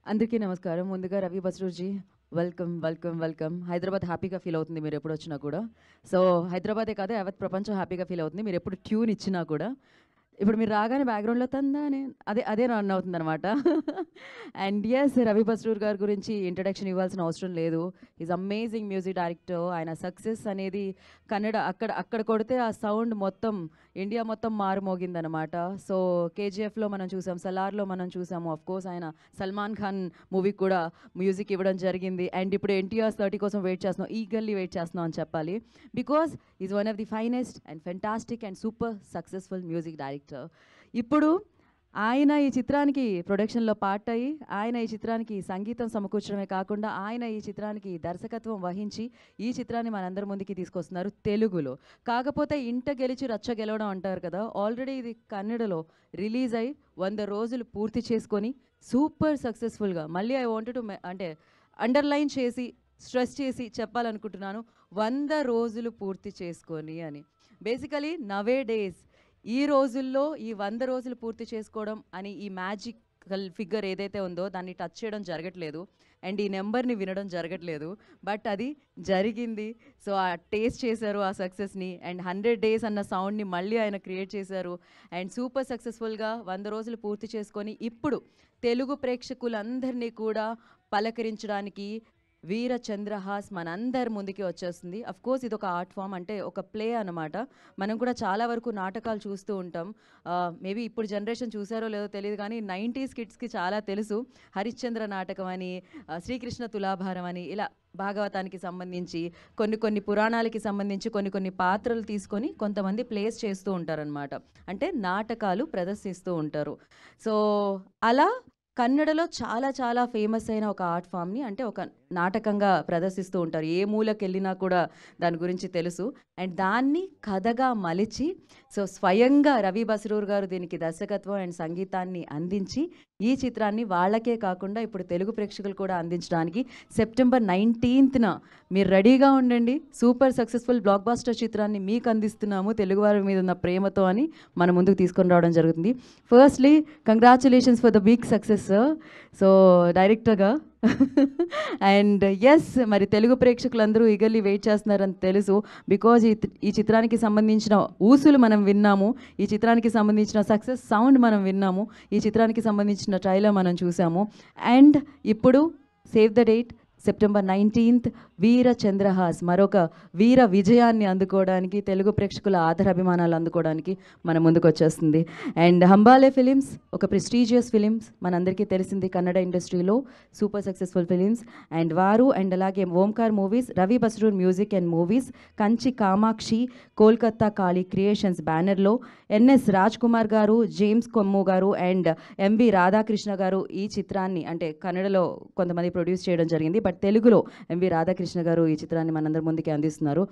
అందరికీ నమస్కారం. ముందుగా రవి బస్రూర్‌జీ వెల్కమ్, వెల్కమ్, వెల్కమ్. హైదరాబాద్ హ్యాపీగా ఫీల్ అవుతుంది మీరెప్పుడొచ్చినా కూడా. సో, హైదరాబాదే కాదు యావత్ ప్రపంచం హ్యాపీగా ఫీల్ అవుతుంది మీరెప్పుడు ట్యూన్ ఇచ్చినా కూడా. ఇప్పుడు మీరు రాగానే బ్యాక్‌గ్రౌండ్‌లో తందానే అదే రన్ అవుతుందనమాట. అండ్ యెస్, రవి బస్రూర్ గారి గురించి ఇంట్రడక్షన్ ఇవ్వాల్సిన అవసరం లేదు. Is amazing music director. ఆయన సక్సెస్ అనేది కన్నడ అక్కడ కొడితే ఆ సౌండ్ మొత్తం ఇండియా మొత్తం మారుమోగిందనమాట. సో, కేజీఎఫ్‌లో మనం చూసాం, సలార్‌లో మనం చూసాము. ఆఫ్‌కోర్స్ ఆయన సల్మాన్ ఖాన్ మూవీకి కూడా మ్యూజిక్ ఇవ్వడం జరిగింది. అండ్ ఇప్పుడు ఎన్టీఆర్ 30 కోసం వెయిట్ చేస్తున్నాం. ఈగర్‌లీ వెయిట్ చేస్తున్నాం అని చెప్పాలి. Because is one of the finest and fantastic and super successful music director. ఇప్పుడు ఆయన ఈ చిత్రానికి ప్రొడక్షన్‌లో పార్ట్ అయ్యి, ఆయన ఈ చిత్రానికి సంగీతం సమకూర్చడమే కాకుండా, ఆయన ఈ చిత్రానికి దర్శకత్వం వహించి, ఈ చిత్రాన్ని మనందరి ముందుకి తీసుకొస్తున్నారు తెలుగులో. కాకపోతే ఇంట గెలిచి రచ్చ గెలవడం అంటారు కదా! ఆల్రెడీ ఇది కన్నడలో రిలీజ్ అయ్యి 100 రోజులు పూర్తి చేసుకొని, సూపర్ సక్సెస్‌ఫుల్‌గా మళ్ళీ ఐ వాంటెడ్ టు అంటే అండర్‌లైన్ చేసి, స్ట్రెస్ చేసి చెప్పాలనుకుంటున్నాను. 100 రోజులు పూర్తి చేసుకొని అని. బేసికలీ నవే డేస్ ఈ రోజుల్లో ఈ 100 రోజులు పూర్తి చేసుకోవడం అని ఈ మ్యాజికల్ ఫిగర్ ఏదైతే ఉందో దాన్ని టచ్ చేయడం జరగట్లేదు. అండ్ ఈ నెంబర్‌ని వినడం జరగట్లేదు. బట్ అది జరిగింది. సో, ఆ టేస్ట్ చేశారు ఆ సక్సెస్‌ని. అండ్ 100 డేస్ అన్న సౌండ్‌ని మళ్ళీ ఆయన క్రియేట్ చేశారు. అండ్ సూపర్ సక్సెస్‌ఫుల్‌గా 100 రోజులు పూర్తి చేసుకొని ఇప్పుడు తెలుగు ప్రేక్షకులందరినీ కూడా పలకరించడానికి వీర చంద్రహాస్ మనందరి ముందుకి వచ్చేస్తుంది. అఫ్కోర్స్ ఇది ఒక ఆర్ట్ ఫామ్, అంటే ఒక ప్లే అనమాట. మనం కూడా చాలా వరకు నాటకాలు చూస్తూ ఉంటాం. మేబీ ఇప్పుడు జనరేషన్ చూసారో లేదో తెలియదు కానీ 90s కిడ్స్కి చాలా తెలుసు. హరిశ్చంద్ర నాటకం అని, శ్రీకృష్ణ తులాభారం అని, ఇలా భాగవతానికి సంబంధించి కొన్ని కొన్ని పురాణాలకి సంబంధించి కొన్ని కొన్ని పాత్రలు తీసుకొని కొంతమంది ప్లేస్ చేస్తూ ఉంటారనమాట. అంటే నాటకాలు ప్రదర్శిస్తూ ఉంటారు. సో, అలా కన్నడలో చాలా చాలా ఫేమస్ అయిన ఒక ఆర్ట్ ఫామ్‌ని, అంటే ఒక నాటకంగా ప్రదర్శిస్తూ ఉంటారు. ఏ మూలకెళ్ళినా కూడా దాని గురించి తెలుసు. అండ్ దాన్ని కథగా మలిచి, సో, స్వయంగా రవి బస్రూర్ గారు దీనికి దర్శకత్వం అండ్ సంగీతాన్ని అందించి, ఈ చిత్రాన్ని వాళ్ళకే కాకుండా ఇప్పుడు తెలుగు ప్రేక్షకులు కూడా అందించడానికి సెప్టెంబర్ 19న మీరు రెడీగా ఉండండి. సూపర్ సక్సెస్‌ఫుల్ బ్లాక్ బస్టర్ చిత్రాన్ని మీకు అందిస్తున్నాము తెలుగువారి మీద ఉన్న ప్రేమతో అని మన ముందుకు తీసుకొని రావడం జరుగుతుంది. Firstly congratulations for the big success sir. So, డైరెక్టర్‌గా అండ్ యెస్, మరి తెలుగు ప్రేక్షకులందరూ ఈగర్‌లీ వెయిట్ చేస్తున్నారని తెలుసు. బికాజ్ ఈ చిత్రానికి సంబంధించిన ఊసులు మనం విన్నాము. ఈ చిత్రానికి సంబంధించిన సక్సెస్ సౌండ్ మనం విన్నాము. ఈ చిత్రానికి సంబంధించిన ట్రైలర్ మనం చూసాము. అండ్ ఇప్పుడు save the date September 19th వీర చంద్రహాస్ మరొక వీర విజయాన్ని అందుకోవడానికి, తెలుగు ప్రేక్షకుల ఆదరాభిమానాలు అందుకోవడానికి మన ముందుకు వచ్చేస్తుంది. అండ్ హంబాలే ఫిలిమ్స్ ఒక ప్రెస్టీజియస్ ఫిలిమ్స్, మనందరికీ తెలిసింది కన్నడ ఇండస్ట్రీలో సూపర్ సక్సెస్ఫుల్ ఫిలిమ్స్. అండ్ వారు అండ్ అలాగే Omkar movies, Ravi Basrur music and movies, Kanchi Kamakshi, Kolkata Kali creations బ్యానర్లో ఎన్ఎస్ రాజ్ కుమార్ గారు, జేమ్స్ కొమ్ము గారు అండ్ ఎంవి రాధాకృష్ణ గారు ఈ చిత్రాన్ని, అంటే కన్నడలో కొంతమంది ప్రొడ్యూస్ చేయడం జరిగింది, బట్ తెలుగులో ఎంవి రాధాకృష్ణ గారు ఈ చిత్రాన్ని మనందరి ముందుకి అందిస్తున్నారు.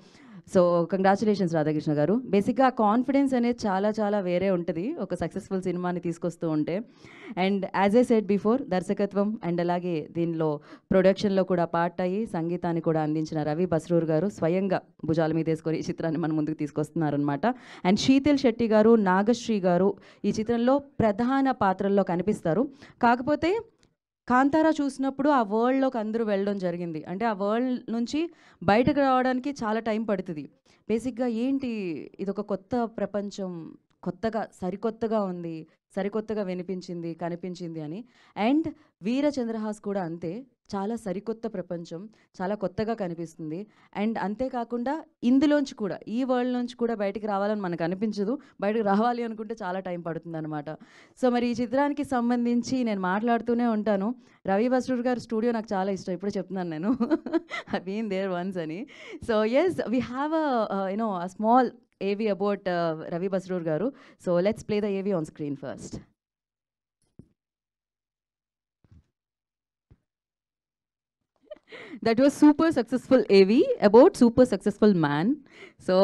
సో, కంగ్రాచులేషన్స్ రాధాకృష్ణ గారు. బేసిక్గా కాన్ఫిడెన్స్ అనేది చాలా చాలా వేరే ఉంటుంది ఒక సక్సెస్ఫుల్ సినిమాని తీసుకొస్తూ ఉంటే. And as a said before, దర్శకత్వం అండ్ అలాగే దీనిలో ప్రొడక్షన్లో కూడా పార్ట్ అయ్యి సంగీతాన్ని కూడా అందించిన రవి బస్రూర్ గారు స్వయంగా భుజాల మీద వేసుకొని ఈ చిత్రాన్ని మన ముందుకు తీసుకొస్తున్నారనమాట. అండ్ శీతల్ శెట్టి గారు, నాగశ్రీ గారు ఈ చిత్రంలో ప్రధాన పాత్రల్లో కనిపిస్తారు. కాకపోతే కాంతారా చూసినప్పుడు ఆ వరల్డ్‌లోకి అందరూ వెళ్ళడం జరిగింది. అంటే ఆ వరల్డ్ నుంచి బయటకు రావడానికి చాలా టైం పడుతది. బేసిక్‌గా ఏంటి ఇదొక కొత్త ప్రపంచం, కొత్తగా సరికొత్తగా ఉంది, సరికొత్తగా వినిపించింది, కనిపించింది అని. అండ్ వీర చంద్రహాస్ కూడా అంతే. చాలా సరికొత్త ప్రపంచం, చాలా కొత్తగా కనిపిస్తుంది. అండ్ అంతేకాకుండా ఇందులోంచి కూడా, ఈ వరల్డ్ నుంచి కూడా బయటికి రావాలని మనకు అనిపించదు. బయటకు రావాలి అనుకుంటే చాలా టైం పడుతుందనమాట. సో, మరి ఈ చిత్రానికి సంబంధించి నేను మాట్లాడుతూనే ఉంటాను. రవి బస్రూర్ గారి స్టూడియో నాకు చాలా ఇష్టం. ఇప్పుడే చెప్తున్నాను నేను. ఐ బీన్ దేర్ వన్స్ అని. So, yes, we have a small AV about Ravi Basrur garu. So, let's play the AV on screen first. That was super successful AV about super successful man. So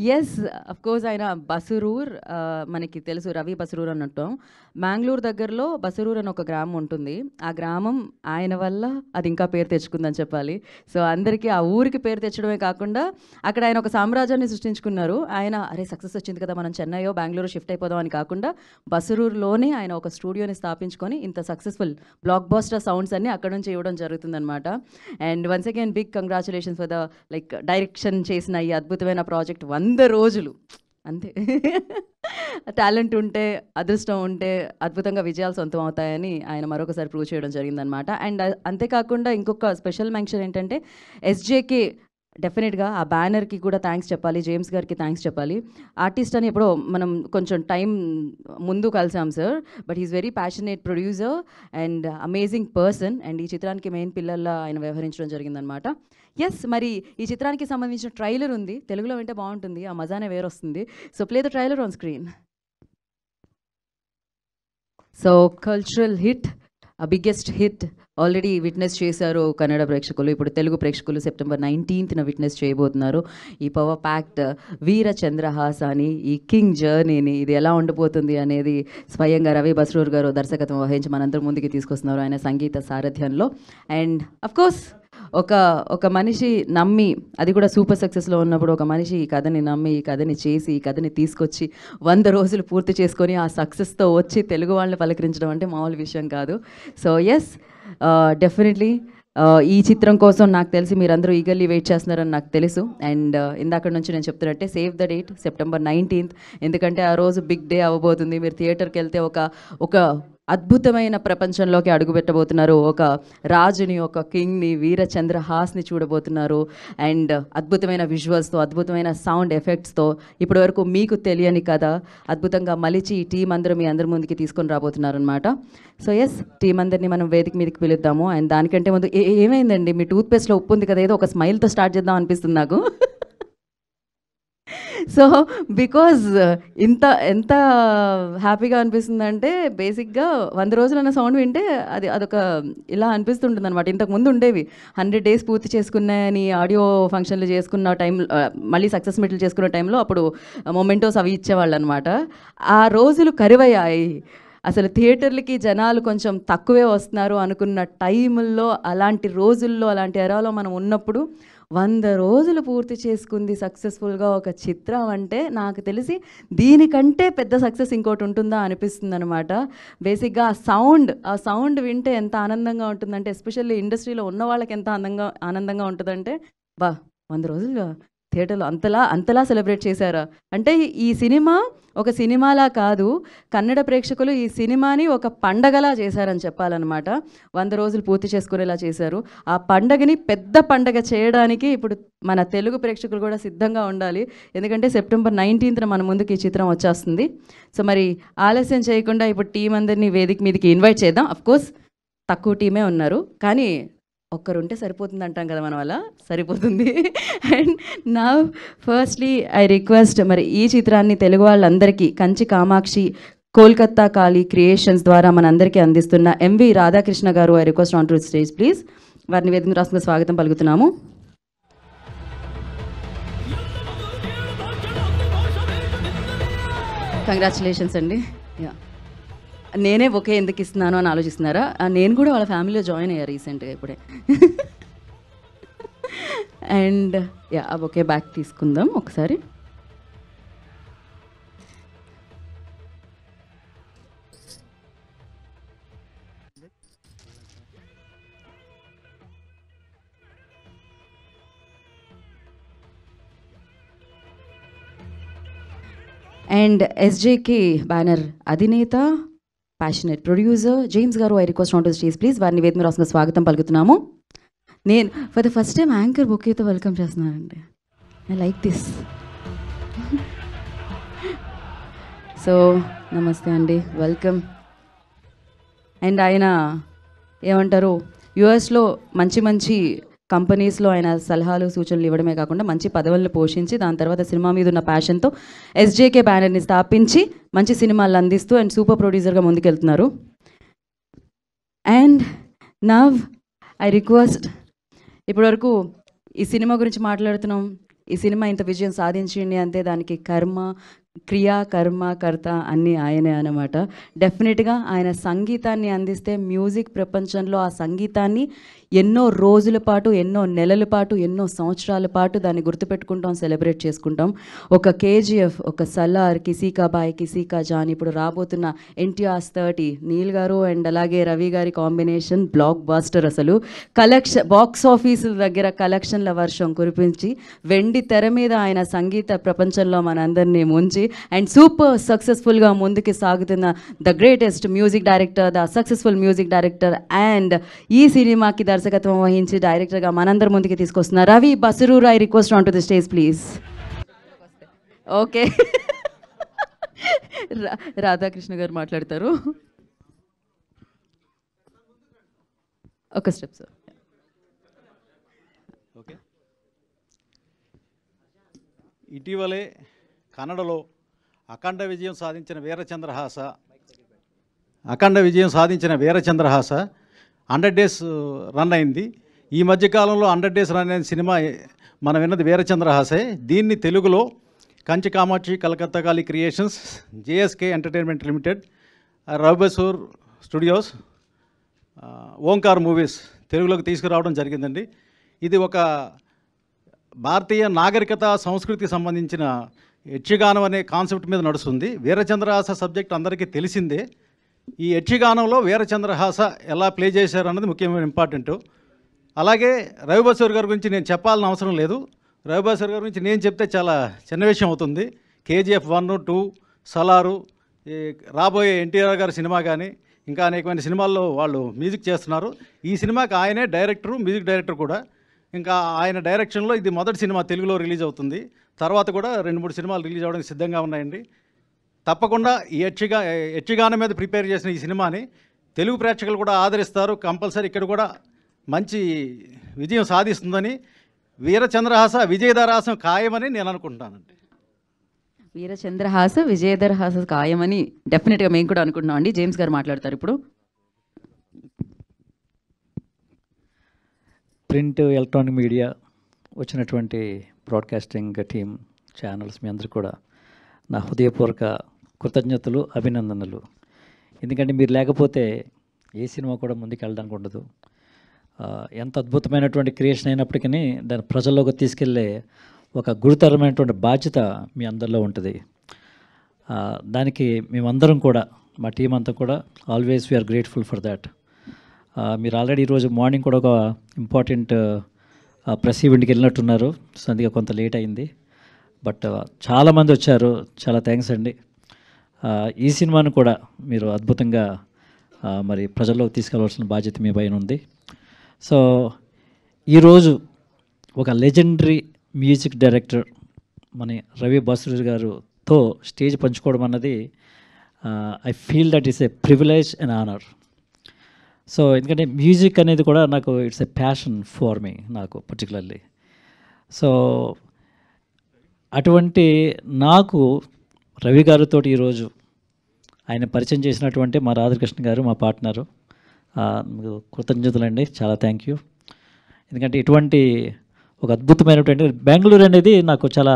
yes, of course ఆయన బసరూర్ మనకి తెలుసు రవి బసరూర్ అన్నట్టు మ్యాంగ్లూర్ దగ్గరలో బసరూర్ అని ఒక గ్రామం ఉంటుంది. ఆ గ్రామం ఆయన వల్ల అది ఇంకా పేరు తెచ్చుకుందని చెప్పాలి. సో అందరికీ ఆ ఊరికి పేరు తెచ్చడమే కాకుండా అక్కడ ఆయన ఒక సామ్రాజ్యాన్ని సృష్టించుకున్నారు. ఆయన అరే సక్సెస్ వచ్చింది కదా మనం చెన్నైయో బెంగళూరు షిఫ్ట్ అయిపోదాం అని కాకుండా బసరూర్లోనే ఆయన ఒక స్టూడియోని స్థాపించుకొని ఇంత సక్సెస్ఫుల్ బ్లాక్ బాస్టర్ సౌండ్స్ అన్ని అక్కడ నుంచి ఇవ్వడం జరుగుతుందన్నమాట. And once again big congratulations for the like direction చేసిన ఈ అద్భుతమైన ప్రాజెక్ట్ 100 రోజులు అంతే. టాలెంట్ ఉంటే అదృష్టం ఉంటే అద్భుతంగా విజయాలు సొంతం అవుతాయని ఆయన మరొకసారి ప్రూవ్ చేయడం జరిగిందనమాట. అండ్ అంతేకాకుండా ఇంకొక స్పెషల్ మెంషన్ ఏంటంటే ఎస్జేకే డెఫినెట్గా ఆ బ్యానర్కి కూడా థ్యాంక్స్ చెప్పాలి, జేమ్స్ గారికి థ్యాంక్స్ చెప్పాలి. ఆర్టిస్ట్ అని ఎప్పుడో మనం కొంచెం టైం ముందు కలిసాం sir, but is very passionate producer and amazing person. And ఈ చిత్రానికి మెయిన్ పిల్లల్లా ఆయన వ్యవహరించడం జరిగిందనమాట. ఎస్, మరి ఈ చిత్రానికి సంబంధించిన ట్రైలర్ ఉంది, తెలుగులో వింటే బాగుంటుంది, ఆ మజానే వేరొస్తుంది. So play the trailer on screen. So cultural hit, ఆ బిగ్గెస్ట్ హిట్ ఆల్రెడీ విట్నెస్ చేశారు కన్నడ ప్రేక్షకులు. ఇప్పుడు తెలుగు ప్రేక్షకులు సెప్టెంబర్ 19న విట్నెస్ చేయబోతున్నారు ఈ పవర్ ప్యాక్డ్ వీర చంద్రహాస్ అని ఈ కింగ్ జర్నీని. ఇది ఎలా ఉండబోతుంది అనేది స్వయంగా రవి బస్రూర్ గారు దర్శకత్వం వహించి మనందరం ముందుకు తీసుకొస్తున్నారు ఆయన సంగీత సారథ్యంలో. అండ్ అఫ్కోర్స్ ఒక మనిషి నమ్మి, అది కూడా సూపర్ సక్సెస్లో ఉన్నప్పుడు ఒక మనిషి ఈ కథని నమ్మి ఈ కథని చేసి ఈ కథని తీసుకొచ్చి 100 రోజులు పూర్తి చేసుకొని ఆ సక్సెస్తో వచ్చి తెలుగు వాళ్ళని పలకరించడం అంటే మామూలు విషయం కాదు. సో ఎస్, డెఫినెట్లీ ఈ చిత్రం కోసం నాకు తెలిసి మీరందరూ ఈగర్లీ వెయిట్ చేస్తున్నారని నాకు తెలుసు. అండ్ ఇందాక నుంచి నేను చెప్తున్నట్టే save the date September 19th, ఎందుకంటే ఆ రోజు బిగ్ డే అవ్వబోతుంది. మీరు థియేటర్కి వెళ్తే ఒక అద్భుతమైన ప్రపంచంలోకి అడుగుపెట్టబోతున్నారు. ఒక రాజుని, ఒక కింగ్ని, వీరచంద్రహాస్ని చూడబోతున్నారు. అండ్ అద్భుతమైన విజువల్స్తో, అద్భుతమైన సౌండ్ ఎఫెక్ట్స్తో ఇప్పటి వరకు మీకు తెలియని కథ అద్భుతంగా మలిచి ఈ టీం అందరూ మీ అందరి ముందుకి తీసుకొని రాబోతున్నారు అనమాట. సో ఎస్, టీం అందరినీ మనం వేదిక మీదకి పిలుద్దాము. అండ్ దానికంటే ముందు ఏమైందండి, మీ టూత్పేస్ట్లో ఉప్పు ఉంది కదా, ఏదో ఒక స్మైల్తో స్టార్ట్ చేద్దాం అనిపిస్తుంది నాకు. సో బికాజ్ ఎంత హ్యాపీగా అనిపిస్తుందంటే బేసిక్గా 100 రోజులు అన్న సౌండ్ వింటే అదొక ఇలా అనిపిస్తుంటుంది అనమాట. ఇంతకుముందు ఉండేవి 100 days పూర్తి చేసుకున్నాయని ఆడియో ఫంక్షన్లు చేసుకున్న టైం, మళ్ళీ సక్సెస్ మీట్లు చేసుకున్న టైంలో అప్పుడు మొమెంటోస్ అవి ఇచ్చేవాళ్ళు అనమాట. ఆ రోజులు కరువయ్యాయి. అసలు థియేటర్లకి జనాలు కొంచెం తక్కువే వస్తున్నారు అనుకున్న టైంలో, అలాంటి రోజుల్లో, అలాంటి ఎరాలో మనం ఉన్నప్పుడు 100 రోజులు పూర్తి చేసుకుంది సక్సెస్ఫుల్గా ఒక చిత్రం అంటే నాకు తెలిసి దీనికంటే పెద్ద సక్సెస్ ఇంకోటి ఉంటుందా అనిపిస్తుంది అనమాట. బేసిక్గా ఆ సౌండ్ వింటే ఎంత ఆనందంగా ఉంటుందంటే, ఎస్పెషల్లీ ఇండస్ట్రీలో ఉన్న వాళ్ళకి ఎంత ఆనందంగా ఉంటుందంటే, 100 రోజులుగా థియేటర్లో అంతలా సెలబ్రేట్ చేశారా అంటే, ఈ సినిమా ఒక సినిమాలా కాదు, కన్నడ ప్రేక్షకులు ఈ సినిమాని ఒక పండగలా చేశారని చెప్పాలన్నమాట. 100 రోజులు పూర్తి చేసుకునేలా చేశారు. ఆ పండగని పెద్ద పండగ చేయడానికి ఇప్పుడు మన తెలుగు ప్రేక్షకులు కూడా సిద్ధంగా ఉండాలి. ఎందుకంటే సెప్టెంబర్ 19న మన ముందుకు ఈ చిత్రం వచ్చేస్తుంది. సో మరి ఆలస్యం చేయకుండా ఇప్పుడు టీం అందరినీ వేదిక మీదకి ఇన్వైట్ చేద్దాం. అఫ్కోర్స్ తక్కువ టీమే ఉన్నారు, కానీ ఒక్కరుంటే సరిపోతుంది అంటాం కదా, మన వల్ల సరిపోతుంది. అండ్ నా ఫస్ట్లీ ఐ రిక్వెస్ట్, మరి ఈ చిత్రాన్ని తెలుగు వాళ్ళందరికీ కంచి కామాక్షి కోల్కతా కాళీ క్రియేషన్స్ ద్వారా మనందరికీ అందిస్తున్న ఎంవి రాధాకృష్ణ గారు, I request on to stage please. వారిని వేదిక రాష్ట్రంగా స్వాగతం పలుకుతున్నాము. కంగ్రాచులేషన్స్ అండి. యా, నేనే ఒకే ఎందుకు ఇస్తున్నాను అని ఆలోచిస్తున్నారా? నేను కూడా వాళ్ళ ఫ్యామిలీలో జాయిన్ అయ్యా రీసెంట్గా ఇప్పుడే. అండ్ యా, ఒకే బ్యాక్ తీసుకుందాం ఒకసారి. అండ్ ఎస్జేకే బ్యానర్ అధినేత, ప్యాషనేట్ ప్రొడ్యూసర్ జేమ్స్ గారు, I request on to stage please. వారిని వేదిక రాష్ట్రంగా స్వాగతం పలుకుతున్నాము. నేను for the first time anchor బొకేతో వెల్కమ్ చేస్తున్నానండి. I like this. సో నమస్తే అండి, వెల్కమ్. అండ్ ఆయన ఏమంటారు, యుఎస్లో మంచి కంపెనీస్లో ఆయన సలహాలు సూచనలు ఇవ్వడమే కాకుండా మంచి పదవులను పోషించి దాని తర్వాత సినిమా మీద ఉన్న ప్యాషన్తో ఎస్జేకే బ్యానర్ని స్థాపించి మంచి సినిమాలు అందిస్తూ అండ్ సూపర్ ప్రొడ్యూసర్గా ముందుకెళ్తున్నారు. అండ్ నవ్ ఐ రిక్వెస్ట్ ఇప్పటివరకు ఈ సినిమా గురించి మాట్లాడుతున్నాం. ఈ సినిమా ఇంత విజయం సాధించింది అంటే దానికి కర్త అన్నీ ఆయనే అన్నమాట. డెఫినెట్గా ఆయన సంగీతాన్ని అందిస్తే మ్యూజిక్ ప్రపంచంలో ఆ సంగీతాన్ని ఎన్నో రోజుల పాటు, ఎన్నో నెలల పాటు, ఎన్నో సంవత్సరాల పాటు దాన్ని గుర్తుపెట్టుకుంటాం, సెలబ్రేట్ చేసుకుంటాం. ఒక కేజీఎఫ్, ఒక సలార్, కిసీ కా బాయ్ కిసీ కా జాన్, ఇప్పుడు రాబోతున్న NTR 30, నీల్ గారు అండ్ అలాగే రవి గారి కాంబినేషన్ బ్లాక్ బాస్టర్. అసలు బాక్స్ ఆఫీసుల దగ్గర కలెక్షన్ల వర్షం కురిపించి వెండి తెర మీద ఆయన సంగీత ప్రపంచంలో మనందరినీ ముంచి అండ్ సూపర్ సక్సెస్ఫుల్గా ముందుకు సాగుతున్న the greatest music director, the successful music director and ఈ సినిమాకి దర్శకత్వం వహించి డైరెక్టర్గా మనందరి ముందుకి తీసుకొస్తున్న Ravi Basrur. I request on to the stage please. Okay, Radhakrishna గారు మాట్లాడతారు. ఒక స్టెప్ సార్. ఓకే, ఇటీవలే కన్నడలో అఖండ విజయం సాధించిన వీరచంద్రహాస 100 డేస్ రన్ అయింది. ఈ మధ్యకాలంలో 100 డేస్ రన్ అయిన సినిమా మనం విన్నది వీరచంద్రహాసే. దీన్ని తెలుగులో Kanchi Kamakshi Calcutta Kali creations, JSK entertainment limited, Ravi Basrur studios, Omkar movies తెలుగులోకి తీసుకురావడం జరిగిందండి. ఇది ఒక భారతీయ నాగరికత సంస్కృతికి సంబంధించిన యక్షగానం అనే కాన్సెప్ట్ మీద నడుస్తుంది. వీరచంద్రహాస సబ్జెక్ట్ అందరికీ తెలిసిందే. ఈ యక్షగానంలో వీరచంద్రహాస ఎలా ప్లే చేశారు అన్నది ముఖ్యమైన ఇంపార్టెంట్. అలాగే రవిబసూర్ గారి గురించి నేను చెప్పాలని అవసరం లేదు. రవిబసూర్ గారి గురించి నేను చెప్తే చాలా చిన్న విషయం అవుతుంది. KGF 1, 2, సలారు, రాబోయే NTR గారి సినిమా కానీ ఇంకా అనేకమైన సినిమాల్లో వాళ్ళు మ్యూజిక్ చేస్తున్నారు. ఈ సినిమాకి ఆయనే డైరెక్టరు, మ్యూజిక్ డైరెక్టర్ కూడా. ఇంకా ఆయన డైరెక్షన్లో ఇది మొదటి సినిమా తెలుగులో రిలీజ్ అవుతుంది. తర్వాత కూడా 2-3 సినిమాలు రిలీజ్ అవ్వడానికి సిద్ధంగా ఉన్నాయండి. తప్పకుండా ఈ యక్షగానం మీద ప్రిపేర్ చేసిన ఈ సినిమాని తెలుగు ప్రేక్షకులు కూడా ఆదరిస్తారు. కంపల్సరీ ఇక్కడ కూడా మంచి విజయం సాధిస్తుందని, వీరచంద్రహాస విజయదరహాసం ఖాయమని నేను అనుకుంటున్నానండి. వీరచంద్రహాస విజయదరహాస ఖాయమని డెఫినెట్గా మేము కూడా అనుకుంటున్నాం అండి. జేమ్స్ గారు మాట్లాడతారు ఇప్పుడు. ప్రింట్, ఎలక్ట్రానిక్ మీడియా వచ్చినటువంటి బ్రాడ్కాస్టింగ్ టీమ్, ఛానల్స్, మీ అందరికీ కూడా నా హృదయపూర్వక కృతజ్ఞతలు, అభినందనలు. ఎందుకంటే మీరు లేకపోతే ఏ సినిమా కూడా ముందుకు వెళ్ళడానికి ఉండదు. ఎంత అద్భుతమైనటువంటి క్రియేషన్ అయినప్పటికీ దాన్ని ప్రజల్లోకి తీసుకెళ్ళే ఒక గురుతరమైనటువంటి బాధ్యత మీ అందరిలో ఉంటుంది. దానికి మేమందరం కూడా, మా టీం అంతా కూడా always we're grateful for that. మీరు ఆల్రెడీ ఈరోజు మార్నింగ్ కూడా ఒక ఇంపార్టెంట్ ప్రెస్ ఈవెంట్కి వెళ్ళినట్టున్నారు. సో అందుకే కొంత లేట్ అయింది. బట్ చాలామంది వచ్చారు, చాలా థ్యాంక్స్ అండి. ఈ సినిమాను కూడా మీరు అద్భుతంగా మరి ప్రజల్లోకి తీసుకెళ్ళవలసిన బాధ్యత మీ పైన ఉంది. సో ఈరోజు ఒక లెజెండరీ మ్యూజిక్ డైరెక్టర్ మన రవి బసరూర్ గారుతో స్టేజ్ పంచుకోవడం అన్నది I feel that is a privilege and honour. So ఎందుకంటే మ్యూజిక్ అనేది కూడా నాకు it's a passion for me, నాకు పర్టికులర్లీ. సో అటువంటి నాకు రవి గారితో ఈరోజు ఆయన పరిచయం చేసినటువంటి మా రాధాకృష్ణ గారు, మా పార్ట్నరు, కృతజ్ఞతలండి, చాలా థ్యాంక్ యూ. ఎందుకంటే ఇటువంటి ఒక అద్భుతమైనటువంటి బెంగళూరు అనేది నాకు చాలా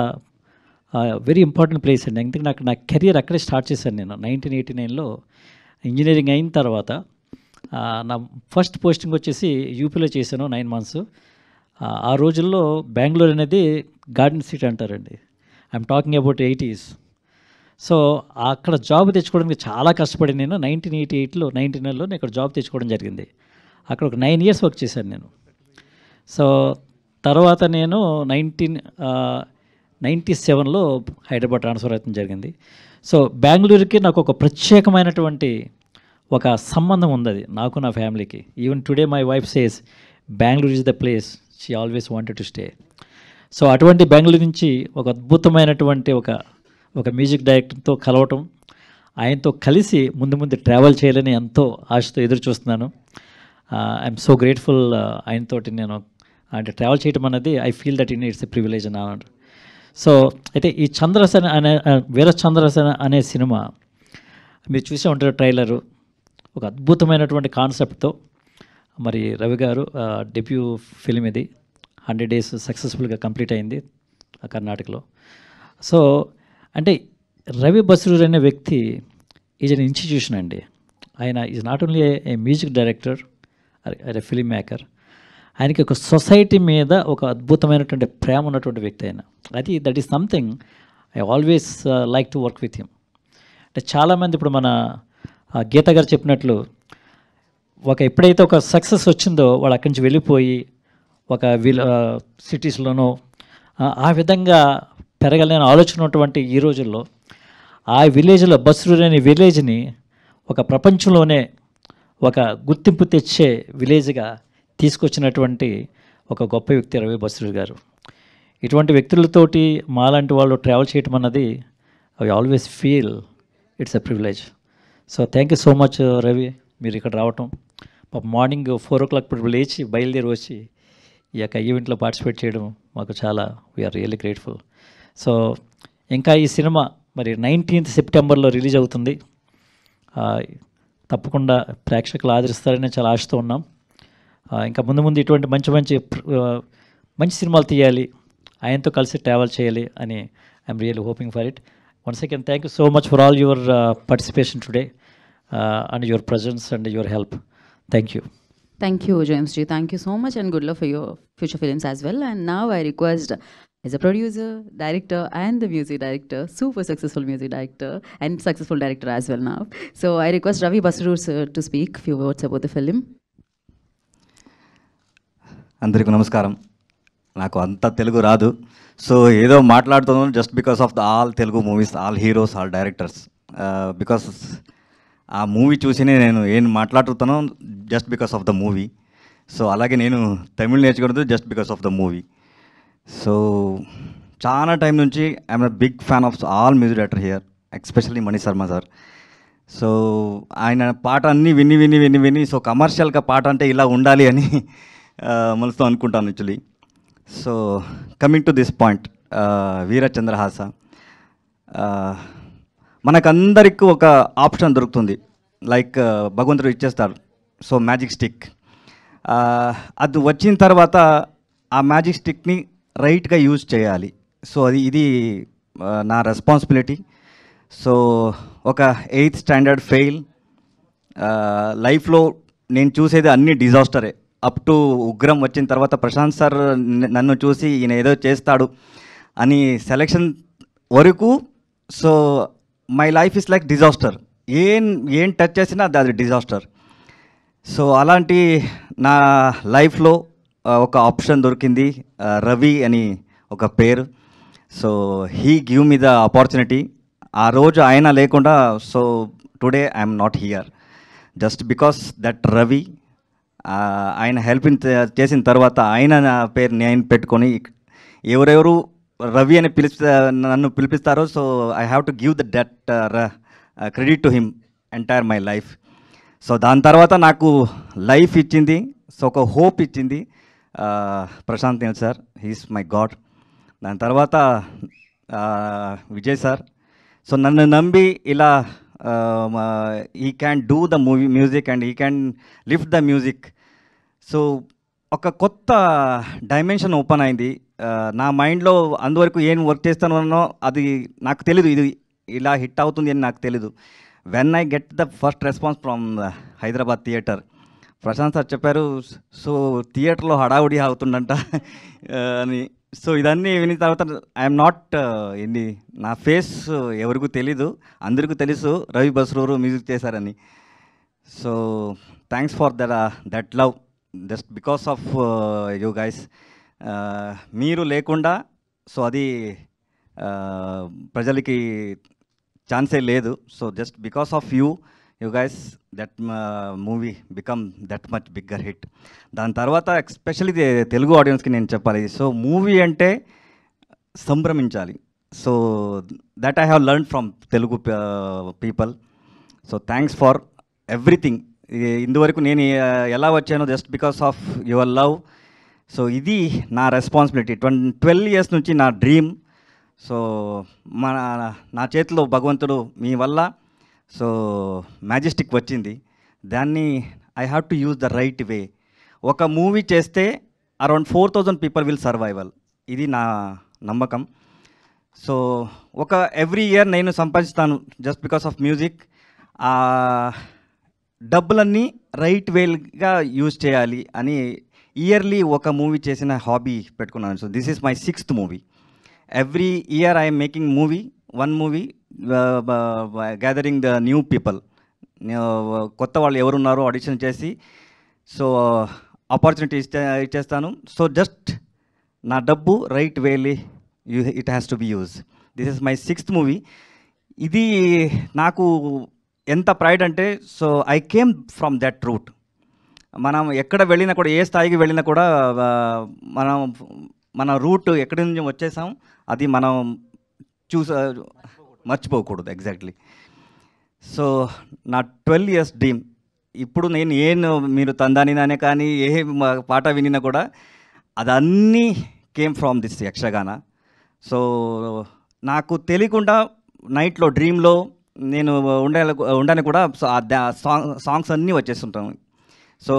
వెరీ ఇంపార్టెంట్ ప్లేస్ అండి. ఎందుకంటే నా కెరియర్ అక్కడే స్టార్ట్ చేశాను నేను 1989లో. ఇంజనీరింగ్ అయిన తర్వాత నా ఫస్ట్ పోస్టింగ్ వచ్చేసి యూపీలో చేశాను 9 months. ఆ రోజుల్లో బెంగళూరు అనేది గార్డెన్ సిటీ అంటారండి. I'm talking about 80s. So అక్కడ జాబ్ తెచ్చుకోవడానికి చాలా కష్టపడి నేను 1988లో 1999లో నేను ఇక్కడ జాబ్ తెచ్చుకోవడం జరిగింది. అక్కడ ఒక 9 years వర్క్ చేశాను నేను. సో తర్వాత నేను 1997లో హైదరాబాద్ ట్రాన్స్ఫర్ అవ్వడం జరిగింది. సో బెంగళూరుకి నాకు ఒక ప్రత్యేకమైనటువంటి ఒక సంబంధం ఉంది నాకు, నా ఫ్యామిలీకి. Even today my wife says Bengaluru is the place she always wanted to stay. So అటువంటి బెంగళూరు నుంచి ఒక అద్భుతమైనటువంటి ఒక మ్యూజిక్ డైరెక్టర్తో కలవటం, ఆయనతో కలిసి ముందు ట్రావెల్ చేయాలని ఎంతో ఆశతో ఎదురు చూస్తున్నాను. I'm so grateful. ఆయనతోటి నేను అంటే ట్రావెల్ చేయడం అనేది I feel that it's a privilege అని అన్నాడు. సో అయితే ఈ చంద్రసేన అనే వీరచంద్రసేన అనే సినిమా మీరు చూసే ఉంటారు ట్రైలరు. ఒక అద్భుతమైనటువంటి కాన్సెప్ట్తో మరి రవి గారు డెబ్యూ ఫిలిం ఇది 100 days సక్సెస్ఫుల్గా కంప్లీట్ అయింది కర్ణాటకలో. సో అంటే రవి బస్రూర్ అనే వ్యక్తి ఈజ్ అన్ ఇన్స్టిట్యూషన్ అండి. ఆయన is not only A music director అరే ఫిలిం మేకర్, ఆయనకి ఒక సొసైటీ మీద ఒక అద్భుతమైనటువంటి ప్రేమ ఉన్నటువంటి వ్యక్తి ఆయన. That is something I always like to work with him. అంటే చాలామంది ఇప్పుడు మన గీత గారు చెప్పినట్లు ఎప్పుడైతే ఒక సక్సెస్ వచ్చిందో వాళ్ళు అక్కడి నుంచి వెళ్ళిపోయి ఒక సిటీస్లోనో ఆ విధంగా పెరగలేని ఆలోచన ఉన్నటువంటి ఈ రోజుల్లో ఆ విలేజ్లో బస్రూర్ అనే విలేజ్ని ఒక ప్రపంచంలోనే ఒక గుర్తింపు తెచ్చే విలేజ్గా తీసుకొచ్చినటువంటి ఒక గొప్ప వ్యక్తి రవి బస్రూర్ గారు. ఇటువంటి వ్యక్తులతోటి మాలాంటి వాళ్ళు ట్రావెల్ చేయటం అన్నది I always feel it's a privilege. So thank you so much Ravi, మీరు ఇక్కడ రావటం. మార్నింగ్ 4 o'clock ఇప్పుడు లేచి బయలుదేరి వచ్చి ఈ యొక్క ఈవెంట్లో పార్టిసిపేట్ చేయడం మాకు చాలా వీఆర్ రియల్లీ గ్రేట్ఫుల్. సో ఇంకా ఈ సినిమా మరి 19th September రిలీజ్ అవుతుంది. తప్పకుండా ప్రేక్షకులు ఆదరిస్తారని చాలా ఆశతో ఉన్నాం. ఇంకా ముందు ఇటువంటి మంచి సినిమాలు తీయాలి, ఆయనతో కలిసి ట్రావెల్ చేయాలి అని I'm really hoping for it. Once again thank you so much for all your participation today and your presence and your help. Thank you. Thank you, James G. Thank you so much and good luck for your future films as well. And now I request, as a producer, director and the music director, super successful music director and successful director as well now. So I request Ravi Basrur sir to speak few words about the film. అందరికీ నమస్కారం. నాకు అంత తెలుగు రాదు, so ఏదో మాట్లాడుతున్నాను just because of the all Telugu movies, all heroes, all directors. Because ఆ movie చూసినే నేను ఏం మాట్లాడుతున్నాను just because of the movie. So అలాగే నేను తమిళ్ నేర్చుకున్నది just because of the movie. So చాలా టైం నుంచి I'm a big fan of all music director here, especially Mani Sharma sir. So ఆయన పాట అన్నీ విని సో కమర్షియల్గా పాట అంటే ఇలా ఉండాలి అని మనసుతో అనుకుంటాను actually. So coming to this point, Veerachandrahasa మనకందరికీ ఒక ఆప్షన్ దొరుకుతుంది, లైక్ భగవంతుడు ఇచ్చేస్తాడు. సో మ్యాజిక్ స్టిక్, అది వచ్చిన తర్వాత ఆ మ్యాజిక్ స్టిక్ని రైట్గా యూజ్ చేయాలి. సో ఇది నా రెస్పాన్సిబిలిటీ. సో ఒక 8th standard ఫెయిల్, లైఫ్లో నేను చూసేది అన్ని డిజాస్టరే. అప్ టు ఉగ్రం వచ్చిన తర్వాత ప్రశాంత్ సార్ నన్ను చూసి ఈయన ఏదో చేస్తాడు అని సెలెక్షన్ వరకు. So my life is like disaster, ఏం టచ్ చేసినా అది డిజాస్టర్. సో అలాంటి నా లైఫ్లో ఒక ఆప్షన్ దొరికింది, రవి అని ఒక పేరు. So he give me the opportunity. ఆ రోజు ఆయన లేకుండా so today I'm not here, just because that Ravi. ఆయన హెల్పింగ్ చేసిన తర్వాత ఆయన నా పేరు నేను పెట్టుకొని ఎవరెవరు రవి అని నన్ను పిలిపిస్తారో, so I have to give that credit to him entire my life. So దాని తర్వాత నాకు లైఫ్ ఇచ్చింది, సో ఒక హోప్ ఇచ్చింది Prashanth Neel sir, he's my god. దాని తర్వాత విజయ్ సార్. సో నన్ను నమ్మి ఇలా he can do the music and he can lift the music. So ఒక కొత్త డైమెన్షన్ ఓపెన్ అయింది నా మైండ్లో. అందువరకు ఏం వర్క్ చేస్తానో అది నాకు తెలీదు, ఇది ఇలా హిట్ అవుతుంది అని నాకు తెలీదు. When I get the first response from Hyderabad theatre, Prashanth sir చెప్పారు, సో థియేటర్లో హడావుడి అవుతుందంట అని. సో ఇదన్నీ విని తర్వాత ఐఎమ్ నాట్ ఎన్ని నా ఫేస్ ఎవరికూ తెలీదు, అందరికీ తెలుసు రవి బస్రూరు మ్యూజిక్ చేశారని. So thanks for that love, just because of you guys. మీరు లేకుండా సో అది ప్రజలకి ఛాన్సే లేదు. So just because of you guys that movie become that much bigger hit. దాని తర్వాత ఎస్పెషల్లీ తెలుగు ఆడియన్స్కి నేను చెప్పాలి, సో మూవీ అంటే సంభ్రమించాలి. So that I have learn from Telugu people. So thanks for everything. ఇందువరకు నేను ఎలా వచ్చానో just because of your love. So ఇది నా రెస్పాన్సిబిలిటీ. 12 years నుంచి నా డ్రీమ్. సో నా చేతిలో భగవంతుడు మీ వల్ల సో మ్యాజెస్టిక్ వచ్చింది. దాన్ని I have to use the right way. ఒక మూవీ చేస్తే అరౌండ్ 4,000 పీపుల్ విల్ సర్వైవల్, ఇది నా నమ్మకం. సో ఒక ఎవ్రీ ఇయర్ నేను సంపాదిస్తాను జస్ట్ బికాస్ ఆఫ్ మ్యూజిక్. డబ్బులన్నీ రైట్ వేగా యూజ్ చేయాలి అని ఇయర్లీ ఒక మూవీ చేసిన హాబీ పెట్టుకున్నాను. So this is my 6th movie. Every year I'm making movie, one movie, gathering the new people, కొత్త వాళ్ళు ఎవరున్నారో ఆడిషన్ చేసి సో ఆపర్చునిటీ ఇచ్చేస్తాను. సో జస్ట్ నా డబ్బు right wavy it has to be use. This is my 6th movie. ఇది నాకు ఎంత ప్రైడ్ అంటే, so I came from that route. మనం ఎక్కడ వెళ్ళినా కూడా, ఏ స్థాయికి వెళ్ళినా కూడా మన రూట్ ఎక్కడి నుంచి వచ్చేసాం అది మనం మర్చిపోకూడదు. ఎగ్జాక్ట్లీ. సో నా 12 years డ్రీమ్. ఇప్పుడు నేను మీరు తందానినానే కానీ ఏ పాట వినినా కూడా అదన్నీ came from this Yakshagana. So నాకు తెలియకుండా నైట్లో డ్రీమ్లో నేను ఉండని కూడా సాంగ్స్ అన్నీ వచ్చేస్తుంటాను. సో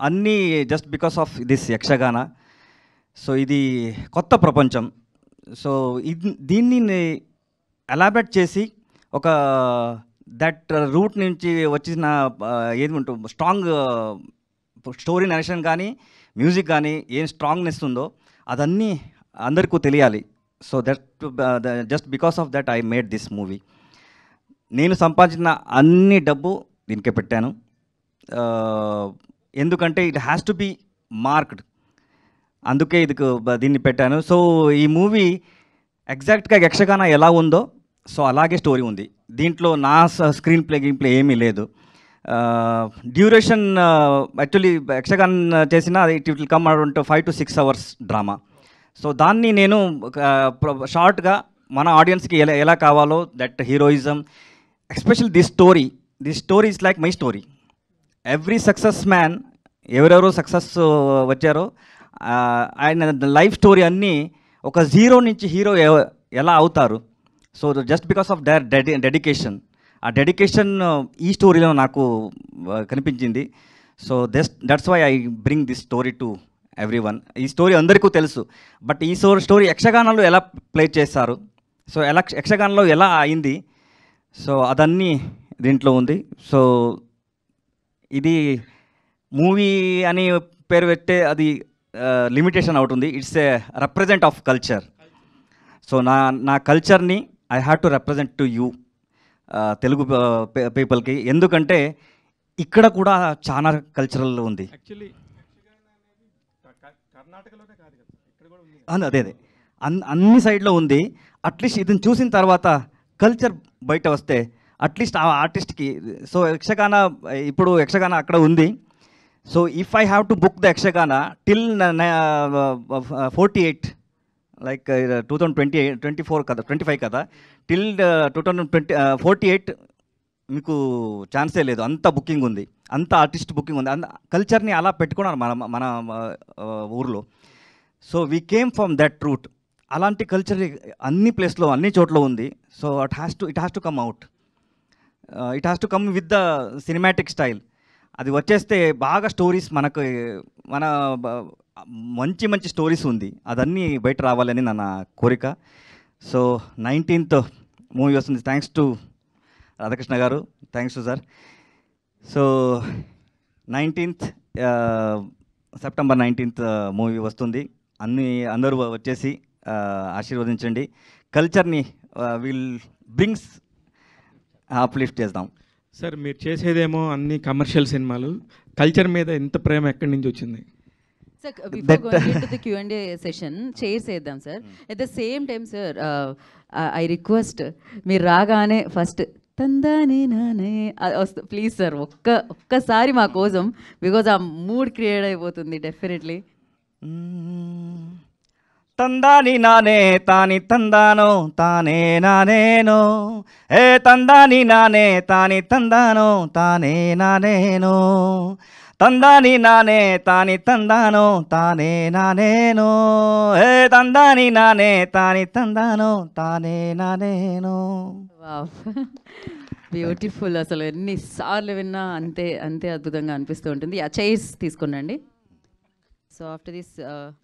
అన్నీ just because of this Yakshagana. So ఇది కొత్త ప్రపంచం. సో దీన్ని ఎలాబరేట్ చేసి ఒక దట్ రూట్ నుంచి వచ్చిన ఏది ఉంటుంది స్ట్రాంగ్ స్టోరీ నరేషన్ కానీ మ్యూజిక్ కానీ ఏం స్ట్రాంగ్నెస్ ఉందో అదన్నీ అందరికీ తెలియాలి. So that just because of that I made this movie. నేను సంపాదించిన అన్ని డబ్బు దీనికే పెట్టాను. ఎందుకంటే it has to be marked, అందుకే దీన్ని పెట్టాను. సో ఈ మూవీ ఎగ్జాక్ట్గా యక్షగాన ఎలా ఉందో సో అలాగే స్టోరీ ఉంది. దీంట్లో నా స్క్రీన్ ప్లే ఏమీ లేదు. డ్యూరేషన్ యాక్చువల్లీ యక్షగాన చేసిన it will come around 5 to 6 hours drama. So దాన్ని నేను షార్ట్గా మన ఆడియన్స్కి ఎలా కావాలో that heroism, special this story is like my story. Every success man, ఎవరెవరో సక్సెస్ వచ్చారో ఆయన లైఫ్ స్టోరీ అన్నీ ఒక జీరో నుంచి హీరో ఎలా అవుతారు. So just because of their dedication, ఆ డెడికేషన్ ఈ స్టోరీలో నాకు కనిపించింది. So that's why I bring this story to everyone. ఈ స్టోరీ అందరికీ తెలుసు, బట్ ఈ స్టోరీ యక్షగానంలో ఎలా ప్లే చేస్తారు, సో యక్షగానంలో ఎలా అయింది, సో అదన్నీ దీంట్లో ఉంది. సో ఇది మూవీ అని పేరు పెట్టే అది లిమిటేషన్ అవుతుంది. It's a represent of culture. So నా కల్చర్ని I have to represent to you, Telugu పీపుల్కి. ఎందుకంటే ఇక్కడ కూడా చాలా కల్చరల్ ఉంది. అదే అన్ని సైడ్లో ఉంది. అట్లీస్ట్ ఇది చూసిన తర్వాత కల్చర్ బయట వస్తే అట్లీస్ట్ ఆ ఆర్టిస్ట్కి, సో ఇప్పుడు యక్షగాన అక్కడ ఉంది. So if I have to book the Yakshagana till 48 like 2024 కదా, 25 కదా, టిల్ 2048 మీకు ఛాన్సే లేదు. అంత బుకింగ్ ఉంది, అంత ఆర్టిస్ట్ బుకింగ్ ఉంది. కల్చర్ని అలా పెట్టుకున్నారు మన ఊర్లో. So we came from that route. అలాంటి కల్చర్ అన్ని ప్లేస్లో అన్ని చోట్ల ఉంది. So it has to come out. It has to come with the cinematic style. అది వచ్చేస్తే బాగా స్టోరీస్ మన మంచి స్టోరీస్ ఉంది, అదన్నీ బయట రావాలని నా కోరిక. సో 19th మూవీ వస్తుంది. థ్యాంక్స్ టు రాధాకృష్ణ గారు, thanks to sir. So 19th September 19th movie వస్తుంది. అందరూ వచ్చేసి ఆశీర్వదించండి. కల్చర్ని విల్ బ్రింగ్స్ అప్లిఫ్ట్ చేద్దాం. సార్ మీరు చేసేదేమో అన్ని కమర్షియల్ సినిమాలు, కల్చర్ మీద ఎంత ప్రేమ ఎక్కడి నుంచి వచ్చింది? Sir, before going into the Q&A session, chairs చేద్దాం sir. At the same time, sir, I request మీరు రాగానే ఫస్ట్ తందానే నానే ప్లీజ్ సార్ ఒక్కసారి మా కోసం, బికాజ్ ఆ మూడ్ క్రియేట్ అయిపోతుంది డెఫినెట్లీ. తందాని నానే తాని తందానో తానే నానేనో, ఏ తందాని నానే తాని తందానో తానే నానేనో, తందాని నానే తాని తందానో తానే నానేనో, ఏ తందాని నానే తాని తందానో తానే నానేనో. బ్యూటిఫుల్. అసలు ఎన్నిసార్లు విన్నా అంతే అంతే అద్భుతంగా అనిపిస్తూ ఉంటుంది. ఆ చైర్స్ తీసుకున్నాండి. సో ఆఫ్టర్ దిస్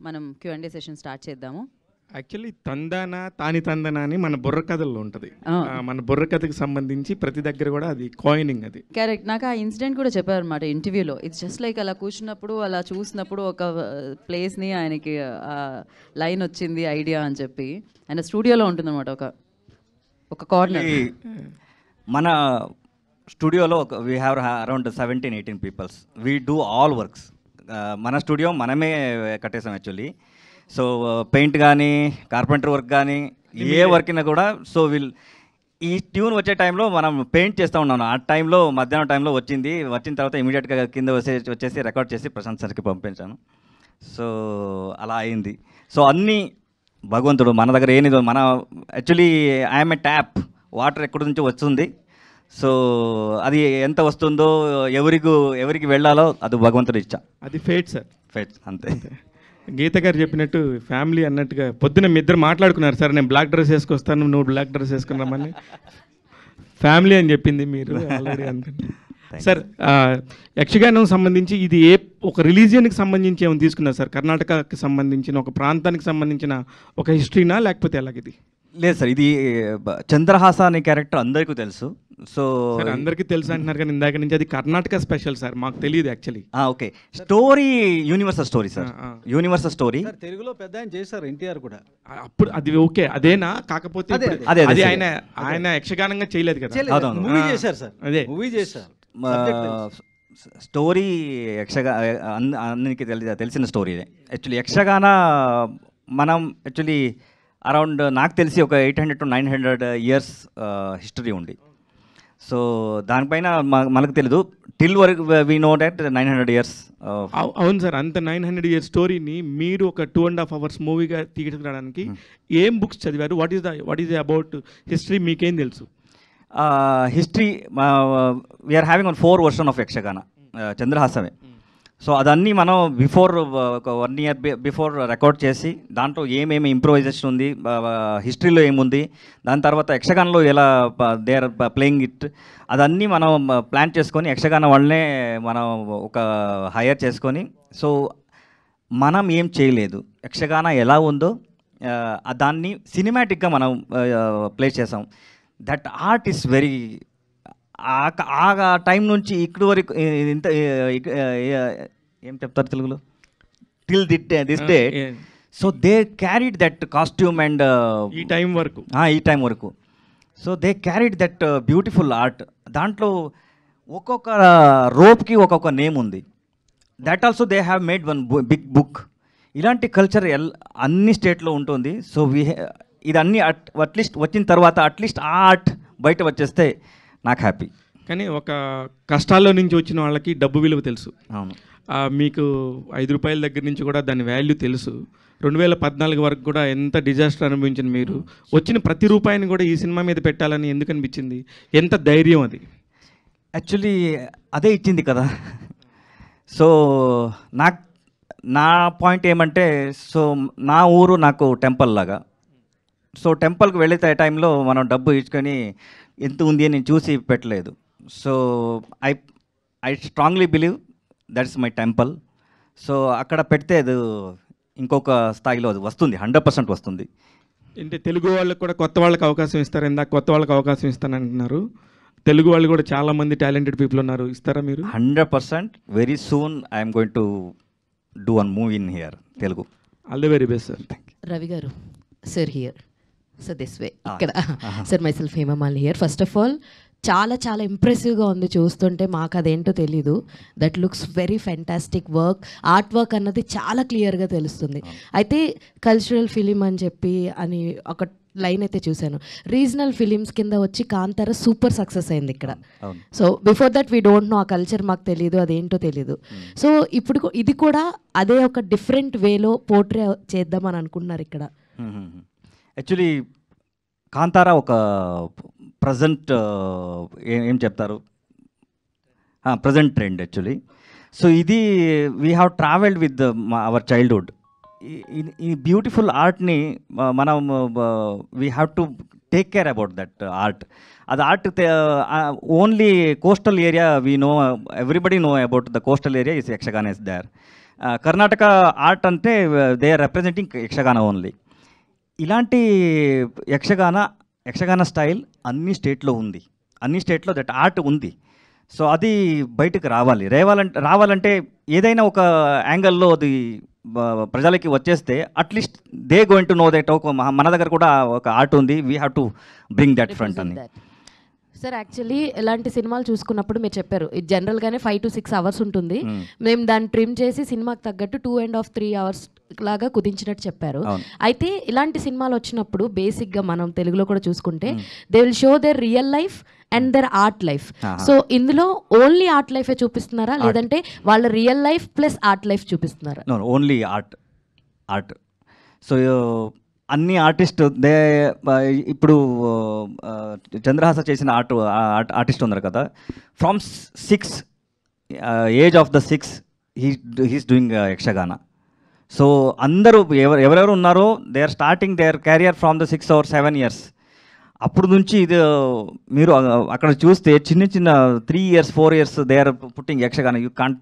మనం Q&A సెషన్ స్టార్ట్ చేద్దాము. యాక్చువల్లీ తందాన తాని తందన అని మన బుర్ర కథల్లో ఉంటుంది. మన బుర్ర కథకి సంబంధించి ప్రతి దగ్గర కూడా అది కాయినింగ్ అది కరెక్ట్. నాకు ఆ ఇన్సిడెంట్ కూడా చెప్పారనమాట ఇంటర్వ్యూలో. ఇట్స్ జస్ట్ లైక్ అలా కూర్చున్నప్పుడు అలా చూసినప్పుడు ఒక ప్లేస్ని ఆయనకి లైన్ వచ్చింది ఐడియా అని చెప్పి. ఆయన స్టూడియోలో ఉంటుందన్నమాట ఒక కార్నర్. మన స్టూడియోలో we have around 17-18 peoples. We do all works. మన స్టూడియో మనమే కట్టేసాం యాక్చువల్లీ. సో పెయింట్ కానీ కార్పెంటర్ వర్క్ కానీ ఏ వర్క్ అయినా కూడా సో ఈ ట్యూన్ వచ్చే టైంలో మనం పెయింట్ చేస్తూ ఉన్నాను. ఆ టైంలో మధ్యాహ్నం టైంలో వచ్చిన తర్వాత ఇమీడియట్గా కింద వచ్చేసి రికార్డ్ చేసి ప్రశాంత్ సార్కి పంపించాను. సో అలా అయింది. సో అన్నీ భగవంతుడు మన దగ్గర ఏనిదో మన actually I'm a tap. Water ఎక్కడి నుంచి వస్తుంది. సో అది ఎంత వస్తుందో ఎవరికి వెళ్ళాలో అది భగవంతుడు ఇచ్చా. అది ఫేట్ సార్. ఫేట్ అంతే. గీత గారు చెప్పినట్టు ఫ్యామిలీ అన్నట్టుగా పొద్దున్న మీ ఇద్దరు మాట్లాడుకున్నారు సార్, నేను బ్లాక్ డ్రెస్ వేసుకొస్తాను, నువ్వు బ్లాక్ డ్రెస్ వేసుకున్నామని. ఫ్యామిలీ అని చెప్పింది మీరు ఆల్రెడీ అనుకుంటే. సార్ యక్షగానం సంబంధించి ఇది ఒక రిలీజియన్కి సంబంధించి ఏమైనా తీసుకున్నారు సార్? కర్ణాటకకి సంబంధించిన ఒక ప్రాంతానికి సంబంధించిన ఒక హిస్టరీనా లేకపోతే ఎలాగిది? లేదు సార్, ఇది చంద్రహాస అనే క్యారెక్టర్ అందరికీ తెలుసు. సో అందరికీ తెలుసు అంటున్నారు కానీ ఇందాక నుంచి అది కర్ణాటక స్పెషల్ సార్, మాకు తెలియదు actually. Okay, story universal story sir. Universal story తెలుగులో పెద్ద ఆయన చేశారు ఎన్టీఆర్ కూడా. అప్పుడు అది ఓకే అదేనా? కాకపోతే అది ఆయన యక్షగానంగా చేయలేదు కదా. మూవీ చేశారు సార్. అదే మూవీ చేశారు. స్టోరీ అందరికి తెలిసిన స్టోరీ. యాక్చువల్లీ యక్షగాన మనం యాక్చువల్లీ అరౌండ్ నాకు తెలిసి ఒక 800 to 900 ఇయర్స్ హిస్టరీ ఉంది. సో దానిపైన మనకు తెలీదు. టిల్ వరకు వీ నో దట్ 900 ఇయర్స్. అవును సార్, అంత 900 ఇయర్స్ స్టోరీని మీరు ఒక 2.5 hours మూవీగా తీసుకురావడానికి ఏం బుక్స్ చదివారు? వాట్ ఈస్ అబౌట్ హిస్టరీ మీకేం తెలుసు? History we are having 4 version of Yakshagana చంద్రహాసమే. సో అదన్నీ మనం ఒక 1 year బిఫోర్ రికార్డ్ చేసి దాంట్లో ఏమేమి ఇంప్రూవైజేషన్ ఉంది, హిస్టరీలో ఏముంది, దాని తర్వాత యక్షగానంలో ఎలా దే ఆర్ ప్లేయింగ్ ఇట్, అదన్నీ మనం ప్లాన్ చేసుకొని యక్షగాన వాళ్ళనే మనం ఒక హైర్ చేసుకొని, సో మనం ఏం చేయలేదు, యక్షగాన ఎలా ఉందో దాన్ని సినిమాటిక్గా మనం ప్లే చేసాం. దట్ ఆర్ట్ ఈస్ వెరీ ఆ టైం నుంచి ఇక్కడి వరకు ఇంత ఏం చెప్తారు తెలుగులో, till this day. So they carried that costume and ఈ టైం వరకు so they carried that beautiful art. దాంట్లో ఒక్కొక్క రోప్కి ఒక్కొక్క నేమ్ ఉంది. That also they have made one big book. ఇలాంటి కల్చర్ అన్ని స్టేట్లో ఉంటుంది. సో ఇదన్నీ అట్లీస్ట్ వచ్చిన తర్వాత అట్లీస్ట్ ఆ ఆర్ట్ బయట వచ్చేస్తే నాకు హ్యాపీ. కానీ ఒక కష్టాల్లో నుంచి వచ్చిన వాళ్ళకి డబ్బు విలువ తెలుసు. అవును, మీకు 5 రూపాయల దగ్గర నుంచి కూడా దాని వాల్యూ తెలుసు. 2014 వరకు కూడా ఎంత డిజాస్టర్ అనుభవించిన మీరు వచ్చిన ప్రతి రూపాయిని కూడా ఈ సినిమా మీద పెట్టాలని ఎందుకు అనిపించింది? ఎంత ధైర్యం అది? యాక్చువల్లీ అదే ఇచ్చింది కదా. సో నా పాయింట్ ఏమంటే, సో నా ఊరు నాకు టెంపుల్ లాగా. సో టెంపుల్కి వెళ్ళే టైంలో మనం డబ్బు ఇచ్చుకొని ఎంత ఉంది అని నేను చూసి పెట్టలేదు. So I strongly believe that's my temple. So అక్కడ పెడితే అది ఇంకొక స్థాయిలో అది వస్తుంది, 100% వస్తుంది. అంటే తెలుగు వాళ్ళకి కూడా కొత్త వాళ్ళకి అవకాశం ఇస్తారు. ఇందాక కొత్త వాళ్ళకి అవకాశం ఇస్తానంటున్నారు. తెలుగు వాళ్ళు కూడా చాలామంది టాలెంటెడ్ పీపుల్ ఉన్నారు, ఇస్తారా మీరు? 100%. Very soon I'm going to do one movie in here Telugu. All the very best sir. Ravi గారు, sir here, so this way ఇక్కడ. Sir myself Hemamalini here. First of all చాలా చాలా ఇంప్రెసివ్గా ఉంది చూస్తుంటే. మాకు అదేంటో తెలీదు. That looks very fantastic work. Art work అన్నది చాలా క్లియర్గా తెలుస్తుంది. అయితే కల్చరల్ ఫిలిం అని చెప్పి అని ఒక లైన్ అయితే చూశాను. రీజనల్ ఫిలిమ్స్ కింద వచ్చి కాంతార సూపర్ సక్సెస్ అయింది ఇక్కడ. So before that we don't know, ఆ కల్చర్ మాకు తెలీదు, అదేంటో తెలీదు. సో ఇప్పుడు ఇది కూడా అదే ఒక డిఫరెంట్ వేలో పోర్ట్రే చేద్దామని అనుకుంటున్నారు ఇక్కడ. యాక్చువల్లీ కాంతార ఒక ప్రజెంట్ ఏం చెప్తారు, ప్రజెంట్ ట్రెండ్ యాక్చువల్లీ. సో ఇది we have travelled with our childhood. ఈ బ్యూటిఫుల్ ఆర్ట్ని మనం we have to take care about that art. అది art only coastal area we know, everybody know about the coastal area is Yakshagana is there. Karnataka art అంటే they are representing Yakshagana only. ఇలాంటి Yakshagana style అన్ని స్టేట్లో ఉంది, అన్ని స్టేట్లో దట్ ఆర్ట్ ఉంది. So అది బయటకు రావాలంటే ఏదైనా ఒక యాంగిల్లో అది ప్రజలకి వచ్చేస్తే at least they going to know that ఒక మన దగ్గర కూడా ఒక ఆర్ట్ ఉంది, we have to bring that front అని. సార్ యాక్చువల్లీ ఇలాంటి సినిమాలు చూసుకున్నప్పుడు మీరు చెప్పారు ఇది జనరల్గానే 5 to 6 hours ఉంటుంది, మేము దాన్ని ట్రిమ్ చేసి సినిమాకి తగ్గట్టు 2.5-3 hours లాగా కుదించినట్టు చెప్పారు. అయితే ఇలాంటి సినిమాలు వచ్చినప్పుడు బేసిక్గా మనం తెలుగులో కూడా చూసుకుంటే they will show their real life and their art life. So ఇందులో ఓన్లీ ఆర్ట్ లైఫే చూపిస్తున్నారా లేదంటే వాళ్ళ real life plus art life చూపిస్తున్నారా? Only art. సో అన్ని ఇప్పుడు చంద్రహాస చేసిన ఆర్టిస్ట్ ఉన్నారు కదా, from 6 age of the 6 he's doing Yakshagana. So అందరూ ఎవరెవరు ఉన్నారో they are starting their career from the 6 or 7 years. అప్పుడు నుంచి ఇది మీరు అక్కడ చూస్తే చిన్న 3 years 4 years they are putting Yakshagana. You can't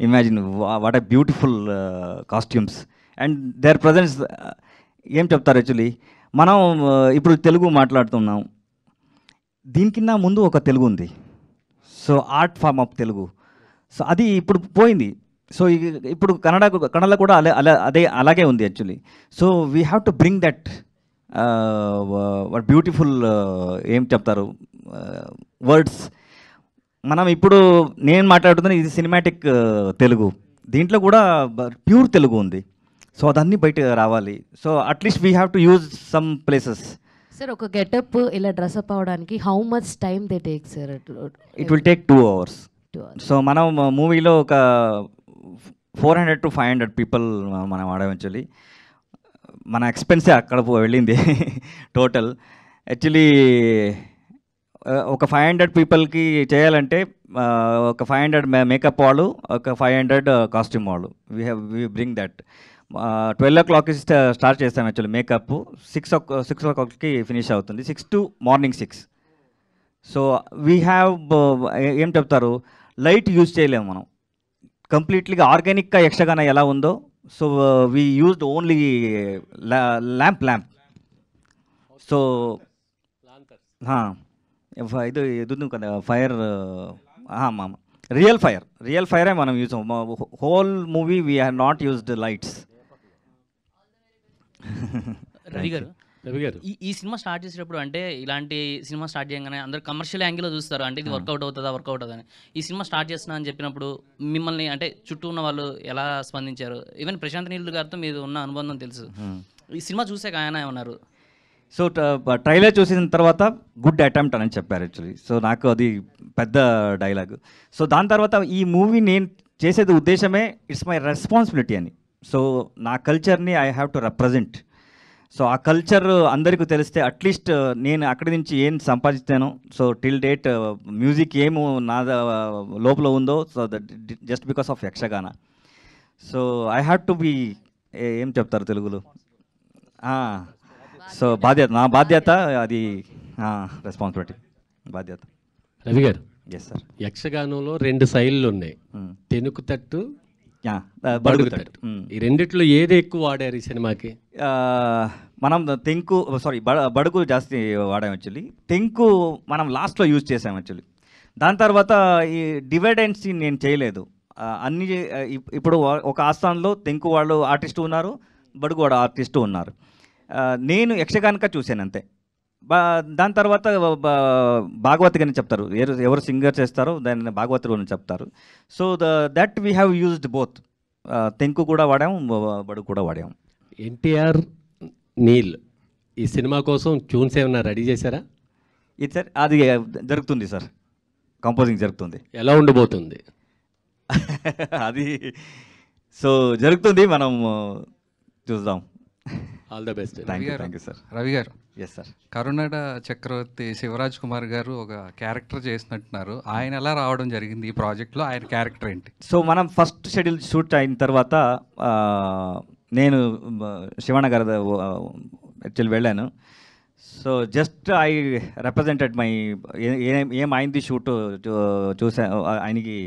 imagine what a beautiful costumes and their presence. ఏం చెప్తారు యాక్చువల్లీ మనం ఇప్పుడు తెలుగు మాట్లాడుతున్నాం, దీనికిన్నా ముందు ఒక తెలుగు ఉంది. So art form of Telugu. So అది ఇప్పుడు పోయింది. సో ఇప్పుడు కన్నడలో కూడా అలాగే ఉంది actually. So we have to bring that beautiful ఏం చెప్తారు వర్డ్స్. మనం ఇప్పుడు నేను మాట్లాడుతున్న ఇది సినిమాటిక్ తెలుగు, దీంట్లో కూడా ప్యూర్ తెలుగు ఉంది. సో అదన్నీ బయట రావాలి. So at least we have to use some places. Sir ఒక గెటప్ ఇలా డ్రెస్అప్ అవడానికి how much time they take sir? It will take 2 hours. So మనం మూవీలో ఒక 400 to 500 people మనం వాడాం యాక్చువల్లీ. మన ఎక్స్పెన్సే అక్కడ వెళ్ళింది టోటల్. యాక్చువల్లీ ఒక 500 peopleకి చేయాలంటే ఒక 500 మేకప్ వాళ్ళు, ఒక 500 కాస్ట్యూమ్ వాళ్ళు. We bring that. 12 o'clock start చేస్తాం యాక్చువల్లీ మేకప్. 6 o'clockకి ఫినిష్ అవుతుంది, 6 to morning 6. So we have ఏం చెప్తారు లైట్ యూజ్ చేయలేము మనం కంప్లీట్లీగా. ఆర్గానిక్గా యక్షగాన ఎలా ఉందో so we used only lamp. So ఇది ఉంది కదా ఫైర్, రియల్ ఫైరే మనం use. Whole movie we have not used lights. Ravi గారు ఈ సినిమా స్టార్ట్ చేసేటప్పుడు అంటే ఇలాంటి సినిమా స్టార్ట్ చేయగానే అందరు కమర్షియల్ యాంగిల్లో చూస్తారు, అంటే ఇది వర్కౌట్ అవుతుందా అని. ఈ సినిమా స్టార్ట్ చేస్తున్నా అని చెప్పినప్పుడు మిమ్మల్ని అంటే చుట్టూ ఉన్న వాళ్ళు ఎలా స్పందించారు? ఈవెన్ ప్రశాంత్ నీల్ గారితో మీరు ఉన్న అనుబంధం తెలుసు, ఈ సినిమా చూసాక ఆయన ఏమన్నారు? సో ట్రైలర్ చూసిన తర్వాత గుడ్ అటెంప్ట్ అని చెప్పారు యాక్చువల్లీ. సో నాకు అది పెద్ద డైలాగ్. సో దాని తర్వాత ఈ మూవీ నేను చేసేది ఉద్దేశమే ఇట్స్ మై రెస్పాన్సిబిలిటీ అని. సో నా కల్చర్ని I have to represent. So ఆ కల్చర్ అందరికీ తెలిస్తే అట్లీస్ట్ నేను అక్కడి నుంచి ఏం సంపాదిస్తానో, సో టిల్ డేట్ మ్యూజిక్ ఏమో నా లోపల ఉందో, so that just because of Yakshagana. So I have to be ఏం చెప్తారు తెలుగులో, సో నా బాధ్యత అది, రెస్పాన్సిబిలిటీ, బాధ్యత. రవి గారు, ఎస్ సార్. యక్షగానంలో 2 శైలులు ఉన్నాయి, తెనుకు తట్టు, బడుగు తట్టు. ఈ రెండిట్లో ఏది ఎక్కువ వాడారు ఈ సినిమాకి? మనం బడుగు జాస్తి వాడాం యాక్చువల్లీ. తెంకు మనం లాస్ట్లో యూజ్ చేసాం యాక్చువల్లీ. దాని తర్వాత ఈ డివైడెన్స్ నేను చేయలేదు. అన్ని ఇప్పుడు ఒక ఆస్థానంలో తెంకు వాళ్ళు ఆర్టిస్టు ఉన్నారు, బడుగు వాడు ఆర్టిస్టు ఉన్నారు. నేను యక్షగానక చూశాను అంతే. దాని తర్వాత భాగవత్ అని చెప్తారు, ఎవరు సింగర్ చేస్తారో దాన్ని భాగవతులు అని చెప్తారు. So that we have used both. తెంకు కూడా వాడాము, బడుగు కూడా వాడాము. ఎన్టీఆర్, నీల్ ఈ సినిమా కోసం ట్యూన్స్ ఏమైనా రెడీ చేశారా? ఇది సార్ అది జరుగుతుంది సార్, కంపోజింగ్ జరుగుతుంది. ఎలా ఉండబోతుంది అది? సో జరుగుతుంది, మనం చూద్దాం. All the best. Thank you sir. Ravi గారు, ఎస్ సార్. కరునాడ చక్రవర్తి శివరాజ్ కుమార్ గారు ఒక క్యారెక్టర్ చేసినట్టున్నారు, ఆయన ఎలా రావడం జరిగింది ఈ ప్రాజెక్ట్లో, ఆయన క్యారెక్టర్ ఏంటి? సో మనం ఫస్ట్ షెడ్యూల్ షూట్ అయిన తర్వాత నేను శివణ గారి యాక్చువల్లీ వెళ్ళాను. So just I represented my ఏం అయింది షూట్ చూసా ఆయనకి.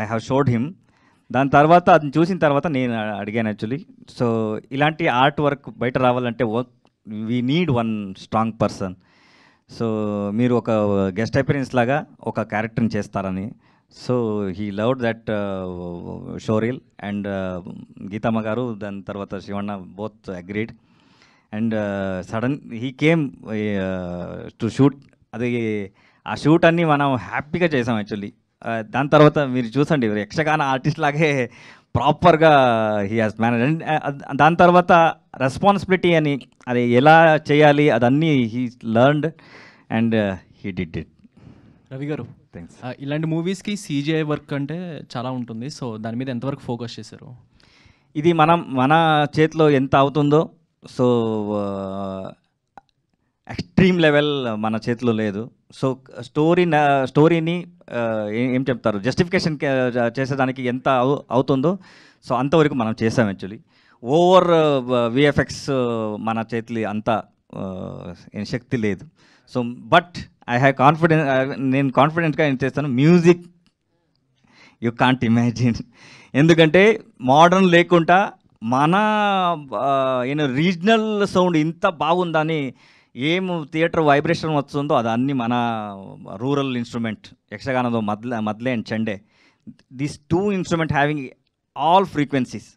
ఐ హ్యావ్ షోడ్ హిమ్ దాని తర్వాత అది చూసిన తర్వాత నేను అడిగాను యాక్చువల్లీ. సో ఇలాంటి ఆర్ట్ వర్క్ బయట రావాలంటే we need one strong person. So మీరు ఒక గెస్ట్ అపిరెన్స్ లాగా ఒక క్యారెక్టర్ని చేస్తారని. So he loved that showreel and Geethamma గారు, దాని తర్వాత Shivanna both agreed. And sudden he came to shoot. అది ఆ షూట్ అన్నీ మనం హ్యాపీగా చేసాం యాక్చువల్లీ. దాని తర్వాత మీరు చూసండి, యక్షగాన ఆర్టిస్ట్ లాగే ప్రాపర్గా హీ హాజ్ మేనేజ్. అండ్ దాని తర్వాత రెస్పాన్సిబిలిటీ అని అది ఎలా చేయాలి అదన్నీ he learned and he did it. Ravi గారు, థ్యాంక్స్. ఇలాంటి మూవీస్కి CGI వర్క్ అంటే చాలా ఉంటుంది. సో దాని మీద ఎంతవరకు ఫోకస్ చేశారు? ఇది మన చేతిలో ఎంత అవుతుందో, సో ఎక్స్ట్రీమ్ లెవెల్ మన చేతిలో లేదు. సో స్టోరీని ఏం చెప్తారు, జస్టిఫికేషన్ చేసేదానికి ఎంత అవుతుందో సో అంతవరకు మనం చేసాం యాక్చువల్లీ. ఓవర్ VFX మన చేతిలో అంత శక్తి లేదు. So but I have confidence, నేను కాన్ఫిడెంట్గా ఏం చేస్తాను. Music you can't imagine. ఎందుకంటే మోడర్న్ లేకుండా మన రీజనల్ సౌండ్ ఇంత బాగుందని, ఏం థియేటర్ వైబ్రేషన్ వస్తుందో అది అన్నీ మన రూరల్ ఇన్స్ట్రుమెంట్ యక్షగానంలో మద్లే అండ్ చండే. These 2 instrument having all frequencies.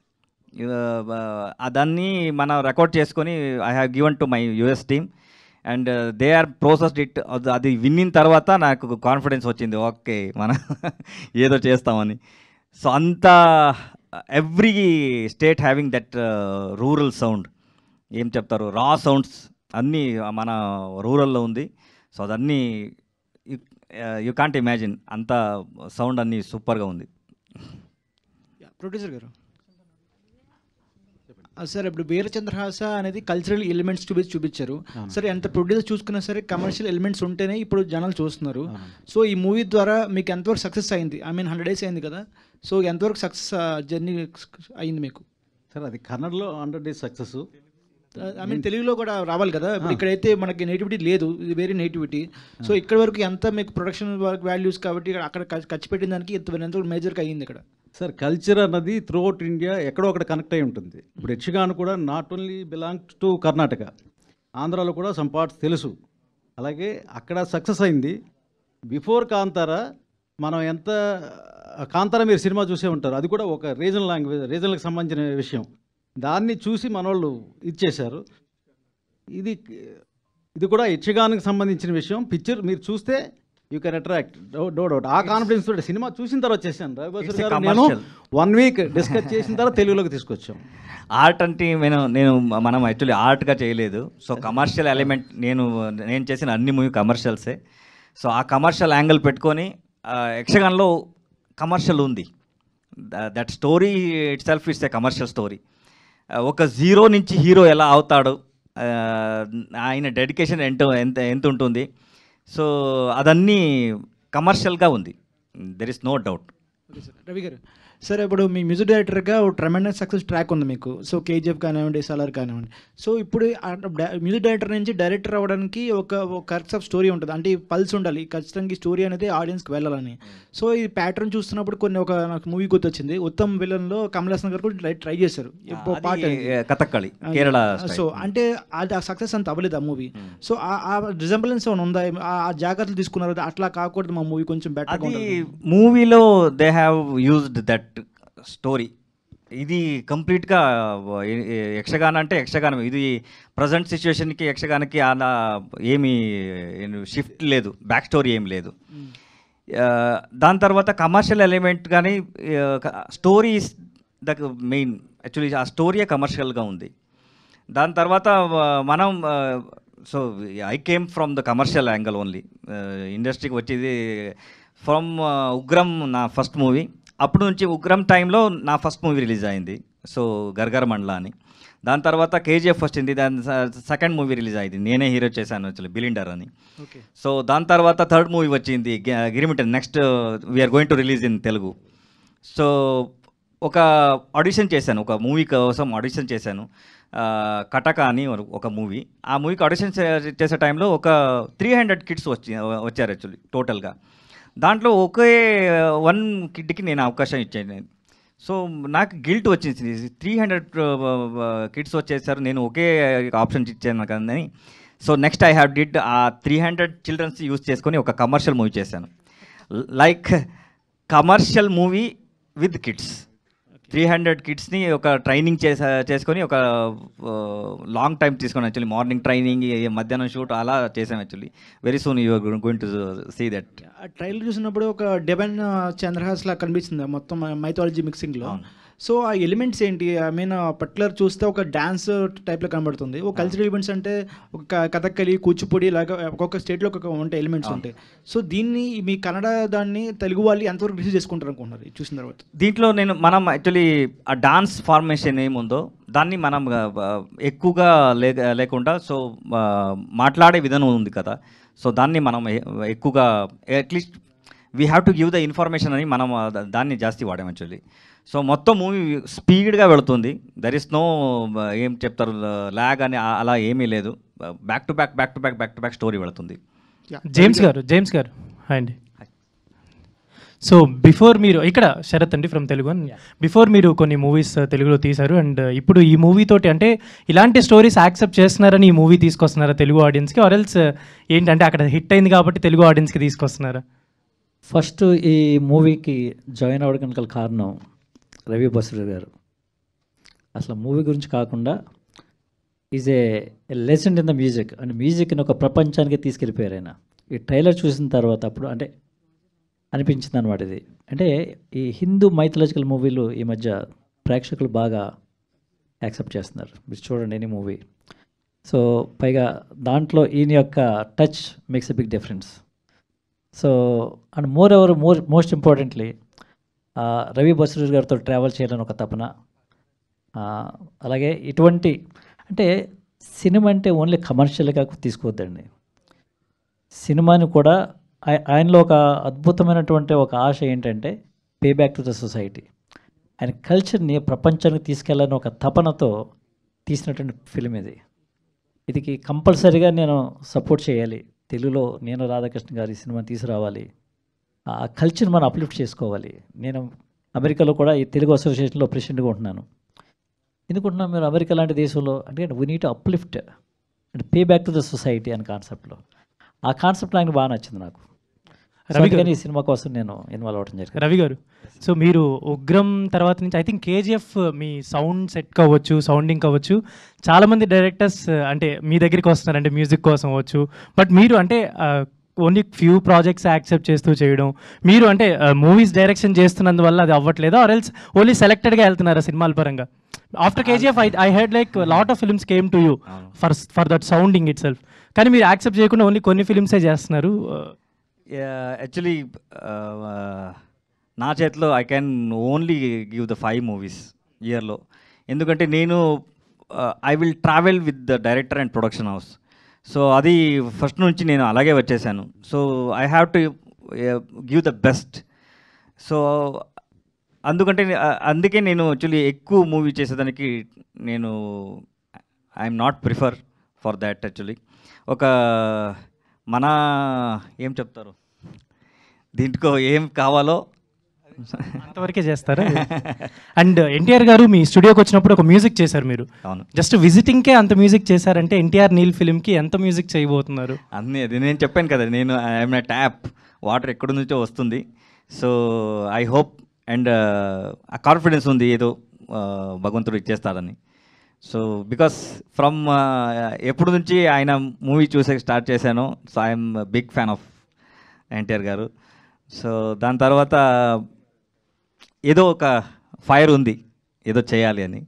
అదన్నీ మనం రికార్డ్ చేసుకొని I have given to my US team and they are processed it. అది విన్నిన తర్వాత నాకు కాన్ఫిడెన్స్ వచ్చింది, ఓకే మన ఏదో చేస్తామని. సో అంత every state having that rural sound, ఏం చెప్తారు, రా సౌండ్స్ అన్నీ మన రూరల్లో ఉంది. సో అదన్నీ యూ కాంట్ ఇమాజిన్, అంత సౌండ్ అన్నీ సూపర్గా ఉంది. ప్రొడ్యూసర్ గారు సార్, ఇప్పుడు వీరచంద్రహాస అనేది కల్చరల్ ఎలిమెంట్స్ చూపించారు. సరే, ఎంత ప్రొడ్యూసర్ చూసుకున్నా సరే కమర్షియల్ ఎలిమెంట్స్ ఉంటేనే ఇప్పుడు జనాలు చూస్తున్నారు. సో ఈ మూవీ ద్వారా మీకు ఎంతవరకు సక్సెస్ అయింది? 100 days అయింది కదా, సో ఎంతవరకు సక్సెస్ జర్నీ అయింది మీకు? సార్ అది కన్నడలో 100 days సక్సెస్. తెలుగులో కూడా రావాలి కదా. ఇప్పుడు ఇక్కడైతే మనకి నేటివిటీ లేదు, ఇది వేరే నేటివిటీ. సో ఇక్కడ వరకు ఎంత మీకు ప్రొడక్షన్ వాల్యూస్ కాబట్టి అక్కడ ఖర్చు పెట్టిన దానికి ఎంత మేజర్గా అయ్యింది ఇక్కడ? సార్ కల్చర్ అన్నది త్రూఅవుట్ ఇండియా ఎక్కడో ఒకటి కనెక్ట్ అయి ఉంటుంది. ఇప్పుడు యక్షగాన్ కూడా not only belongs to Karnataka, ఆంధ్రాలో కూడా సమ్ పార్ట్స్ తెలుసు. అలాగే అక్కడ సక్సెస్ అయింది. బిఫోర్ కాంతారా మనం ఎంత కాంతారా మీరు సినిమా చూసే ఉంటారు, అది కూడా ఒక రీజనల్ లాంగ్వేజ్, రీజనల్కి సంబంధించిన విషయం. దాన్ని చూసి మనోళ్ళు ఇచ్చేశారు. ఇది కూడా యక్షగానికి సంబంధించిన విషయం. పిక్చర్ మీరు చూస్తే you can attract, no doubt. ఆ కాన్ఫిడెన్స్ తోటి సినిమా చూసిన తర్వాత చేశాను. రవిబాసు గారు నేను 1 week డిస్కస్ చేసిన తర్వాత తెలుగులోకి తీసుకొచ్చాం. ఆర్ట్ అంటే మనం యాక్చువల్లీ ఆర్ట్గా చేయలేదు. సో కమర్షియల్ ఎలిమెంట్, నేను చేసిన అన్ని మూవీ కమర్షియల్సే. సో ఆ కమర్షియల్ యాంగిల్ పెట్టుకొని యక్షగాన్లో కమర్షియల్ ఉంది. That story it self it's a commercial story. ఒక జీరో నుంచి హీరో ఎలా అవుతాడు, ఆయన డెడికేషన్ ఎంత ఉంటుంది, సో అదన్నీ కమర్షియల్గా ఉంది. There is no doubt. Ravi garu, సరే ఇప్పుడు మీ మ్యూజిక్ డైరెక్టర్గా ఒక ట్రెమెండస్ సక్సెస్ ట్రాక్ ఉంది మీకు. సో KGF కానివ్వండి, SLR కానివ్వండి. సో ఇప్పుడు మ్యూజిక్ డైరెక్టర్ నుంచి డైరెక్టర్ అవ్వడానికి ఒక కరెక్ట్ ఆఫ్ స్టోరీ ఉంటుంది, అంటే పల్స్ ఉండాలి ఖచ్చితంగా. ఈ స్టోరీ అనేది ఆడియన్స్కి వెళ్ళాలని. సో ఈ ప్యాటర్న్ చూస్తున్నప్పుడు నాకు మూవీ గుర్తొచ్చింది, ఉత్తమ్ విలన్లో కమల్ హాసన్ గారు కూడా ట్రై చేశారు పాట, కథక్కళి కేరళ. సో అంటే అది ఆ సక్సెస్ అంత అవ్వలేదు ఆ మూవీ. సో ఆ రిజంబలెన్స్ ఏమైనా ఉందా? ఆ జాగ్రత్తలు తీసుకున్నారు, అట్లా కాకూడదు మా మూవీ కొంచెం బెటర్. మూవీలో they have used that story. ఇది కంప్లీట్గా యక్షగాన అంటే యక్షగానం. ఇది ప్రజెంట్ సిచ్యువేషన్కి యక్షగానకి అలా ఏమీ షిఫ్ట్ లేదు, బ్యాక్ స్టోరీ ఏం లేదు. దాని తర్వాత కమర్షియల్ ఎలిమెంట్ కానీ story is the main. Actually ఆ స్టోరీయే కమర్షియల్గా ఉంది. దాని తర్వాత మనం so I came from the commercial angle only. ఇండస్ట్రీకి వచ్చేది ఫ్రమ్ ఉగ్రం నా ఫస్ట్ మూవీ. అప్పుడు నుంచి ఉగ్రం టైంలో నా ఫస్ట్ మూవీ రిలీజ్ అయింది, సో గర్గర మండల అని. దాని తర్వాత KGF వచ్చింది, దాని సెకండ్ మూవీ రిలీజ్ అయింది, నేనే హీరో చేశాను యాక్చువల్లీ, బిలిండర్ అని. సో దాని తర్వాత థర్డ్ మూవీ వచ్చింది Girmit. Next we are going to release in Telugu. So ఒక ఆడిషన్ చేశాను, ఒక మూవీ కోసం ఆడిషన్ చేశాను, కటక అని ఒక మూవీ. ఆ మూవీకి ఆడిషన్ చేసే టైంలో ఒక 300 kids వచ్చారు యాక్చువల్లీ టోటల్గా. దాంట్లో ఒకే 1 kidకి నేను అవకాశం ఇచ్చాను. సో నాకు గిల్ట్ వచ్చింది, 300 కిడ్స్ వచ్చేసారు, నేను ఒకే ఆప్షన్ ఇచ్చాను కానీ. So next I have did ఆ 300 చిల్డ్రన్స్ యూజ్ చేసుకొని ఒక కమర్షియల్ మూవీ చేశాను, like commercial movie with kids. 300 కిడ్స్ని ఒక ట్రైనింగ్ చేసుకొని ఒక లాంగ్ టైం తీసుకొని, యాక్చువల్లీ మార్నింగ్ ట్రైనింగ్, మధ్యాహ్నం షూట్ అలా చేసాం. Actually very soon you are going to see that. Trailer చూసినప్పుడు ఒక డెవెన్ చంద్రహాస్ లా కనిపిస్తుంది మొత్తం మైథాలజీ మిక్సింగ్లో. సో ఆ ఎలిమెంట్స్ ఏంటి? ఐ మీన్ పర్టికులర్ చూస్తే ఒక డ్యాన్స్ టైప్లో కనబడుతుంది, ఒక కల్చరల్ ఈవెంట్స్ అంటే ఒక కథక్కలి, కూచిపూడి ఇలాగా ఒక్కొక్క స్టేట్లో ఒక ఉంటాయి ఎలిమెంట్స్ ఉంటాయి. సో దీన్ని మీ కన్నడ దాన్ని తెలుగు వాళ్ళు ఎంతవరకు రిసీవ్ చేసుకుంటారు అనుకుంటున్నారు చూసిన తర్వాత? దీంట్లో మనం యాక్చువల్లీ ఆ డాన్స్ ఫార్మేషన్ ఏముందో దాన్ని మనం ఎక్కువగా లేకుండా, సో మాట్లాడే విధానం ఉంది కదా, సో దాన్ని మనం ఎక్కువగా at least we have to give the information అని మనం దాన్ని జాస్తి వాడాం యాక్చువల్లీ. సో మొత్తం మూవీ స్పీడ్గా వెళుతుంది, దర్ ఇస్ నో ఏం చెప్తారు ల్యాగ్ అని అలా ఏమీ లేదు, బ్యాక్ టు బ్యాక్ స్టోరీ వెళుతుంది. జేమ్స్ గారు హాయ్ అండి. సో బిఫోర్ మీరు ఇక్కడ శరత్ అండి ఫ్రమ్ తెలుగు. బిఫోర్ మీరు కొన్ని మూవీస్ తెలుగులో తీశారు, అండ్ ఇప్పుడు ఈ మూవీ తోటి అంటే ఇలాంటి స్టోరీస్ యాక్సెప్ట్ చేస్తున్నారని ఈ మూవీ తీసుకొస్తున్నారా తెలుగు ఆడియన్స్కి, ఆర్ ఎల్స్ ఏంటంటే అక్కడ హిట్ అయింది కాబట్టి తెలుగు ఆడియన్స్కి తీసుకొస్తున్నారా? ఫస్ట్ ఈ మూవీకి జాయిన్ అవ్వడానికి గల కారణం రవి బస్రూర్ గారు. అసలు మూవీ గురించి కాకుండా is a lesson in the music, and మ్యూజిక్ని ఒక ప్రపంచానికి తీసుకెళ్ళిపోయారు ఆయన. ఈ ట్రైలర్ చూసిన తర్వాత అప్పుడు అంటే అనిపించింది అనమాట ఇది. అంటే ఈ హిందూ మైథలాజికల్ మూవీలు ఈ మధ్య ప్రేక్షకులు బాగా యాక్సెప్ట్ చేస్తున్నారు, మీరు చూడండి ఎనీ మూవీ. సో పైగా దాంట్లో ఈయన యొక్క touch makes a big difference. So and most importantly Ravi Basrur గారితో ట్రావెల్ చేయాలని ఒక తపన. అలాగే ఇటువంటి అంటే సినిమా అంటే ఓన్లీ కమర్షియల్గా తీసుకోవద్దండి, సినిమాని కూడా ఆయనలో ఒక అద్భుతమైనటువంటి ఒక ఆశ ఏంటంటే pay back to the society. ఆయన కల్చర్ని ప్రపంచానికి తీసుకెళ్ళాలని ఒక తపనతో తీసినటువంటి ఫిలిం ఇది. ఇది కంపల్సరీగా నేను సపోర్ట్ చేయాలి, తెలుగులో నేను రాధాకృష్ణ గారి సినిమా తీసుకురావాలి, ఆ కల్చర్ మనం అప్లిఫ్ట్ చేసుకోవాలి. నేను అమెరికాలో కూడా ఈ తెలుగు అసోసియేషన్లో ప్రెసిడెంట్గా ఉంటున్నాను. ఎందుకుంటున్నాను, మీరు అమెరికా లాంటి దేశంలో అంటే we need to uplift and pay back to the society అనే కాన్సెప్ట్లో. ఆ కాన్సెప్ట్ నాకు బాగా నచ్చింది నాకు. రవి గారు ఈ సినిమా కోసం నేను ఇన్వాల్వ్ అవ్వడం జరిగింది. రవి గారు, సో మీరు ఉగ్రం తర్వాత నుంచి I think KGF me sound set కావచ్చు, సౌండింగ్ కావచ్చు, చాలామంది డైరెక్టర్స్ అంటే మీ దగ్గరికి వస్తున్నారు అంటే మ్యూజిక్ కోసం అవ్వచ్చు, బట్ మీరు అంటే ఓన్లీ ఫ్యూ ప్రాజెక్ట్స్ యాక్సెప్ట్ చేస్తూ చేయడం, మీరు అంటే మూవీస్ డైరెక్షన్ చేస్తున్నందువల్ల అది అవ్వట్లేదు, ఆర్ ఎల్స్ ఓన్లీ సెలెక్టెడ్గా వెళ్తున్నారా సినిమాల పరంగా? After KGF I head like lot of films came to you for that sounding it self, కానీ మీరు యాక్సెప్ట్ చేయకుండా ఓన్లీ కొన్ని ఫిల్మ్సే చేస్తున్నారు. యాక్చువల్లీ నా చేతిలో I can only give the 5 movies ఇయర్లో, ఎందుకంటే నేను I will travel with the director and production house. So అది ఫస్ట్ నుంచి నేను అలాగే వచ్చేసాను. So I have to give the best. So అందుకే నేను యాక్చువల్లీ ఎక్కువ మూవీ చేసేదానికి నేను I'm not prefer for that. Actually ఒక మన ఏం చెప్తారు దీంట్లో ఏం కావాలో అంతవరకే చేస్తారా? అండ్ ఎన్టీఆర్ గారు మీ స్టూడియోకి వచ్చినప్పుడు ఒక మ్యూజిక్ చేశారు మీరు. అవును, జస్ట్ విజిటింగ్కే అంత మ్యూజిక్ చేశారంటే ఎన్టీఆర్ నీల్ ఫిల్మ్కి ఎంత మ్యూజిక్ చేయబోతున్నారు? అన్నీ అది నేను చెప్పాను కదా, నేను ఐఎమ్ ఏ ట్యాప్, వాటర్ ఎక్కడి నుంచో వస్తుంది. సో ఐ హోప్ అండ్ ఆ కాన్ఫిడెన్స్ ఉంది ఏదో భగవంతుడు ఇచ్చేస్తాడని. సో బికాస్ ఫ్రమ్ ఎప్పుడు నుంచి ఆయన మూవీ చూసే స్టార్ట్ చేశాను. So I'm big fan of NTR garu. సో దాని తర్వాత ఏదో ఒక ఫైర్ ఉంది, ఏదో చేయాలి అని.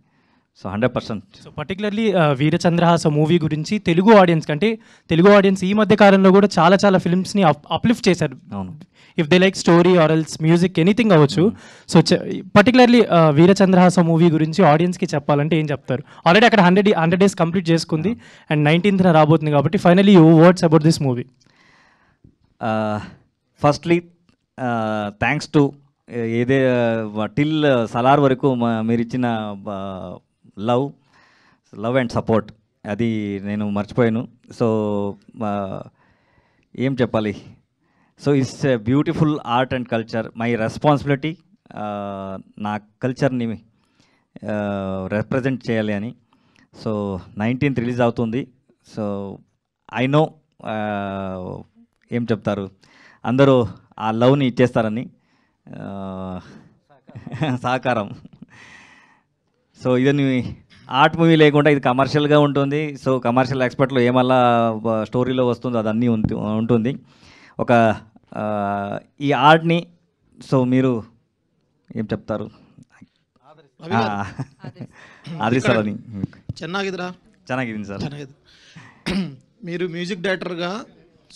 So 100%. So particularly Veerachandrahasa movie గురించి తెలుగు ఆడియన్స్ కంటే తెలుగు ఆడియన్స్ ఈ మధ్య కాలంలో కూడా చాలా ఫిల్మ్స్ని అప్లిఫ్ట్ చేశారు. అవును, if they like story or else music anything అవ్వచ్చు. సో పర్టికులర్లీ వీరచంద్రహాస మూవీ గురించి ఆడియన్స్కి చెప్పాలంటే ఏం చెప్తారు? ఆల్రెడీ అక్కడ 100 days కంప్లీట్ చేసుకుంది అండ్ 19th రాబోతుంది కాబట్టి finally you words about this movie. Firstly thanks to ఏదే టిల్ సలార్ వరకు మీరు ఇచ్చిన లవ్ అండ్ సపోర్ట్ అది నేను మర్చిపోయాను. సో ఏం చెప్పాలి, so it's beautiful art and culture, my responsibility నా కల్చర్ని రిప్రజెంట్ చేయాలి అని. సో 19th రిలీజ్ అవుతుంది. సో ఐ నో ఏం చెప్తారు, అందరూ ఆ లవ్ని ఇచ్చేస్తారని, సహకారం. సో ఇదని ఆర్ట్ మూవీ లేకుండా ఇది కమర్షియల్గా ఉంటుంది. సో కమర్షియల్ ఎక్స్పర్ట్లో ఏమల్లా స్టోరీలో వస్తుందో అదన్నీ ఉంటుంది. ఒక ఈ ఆర్ట్ని సో మీరు ఏం చెప్తారు, ఆదరిస్తారని. ಚೆನ್ನಾಗಿದ್ದೀನಿ సార్. మీరు మ్యూజిక్ డైరెక్టర్గా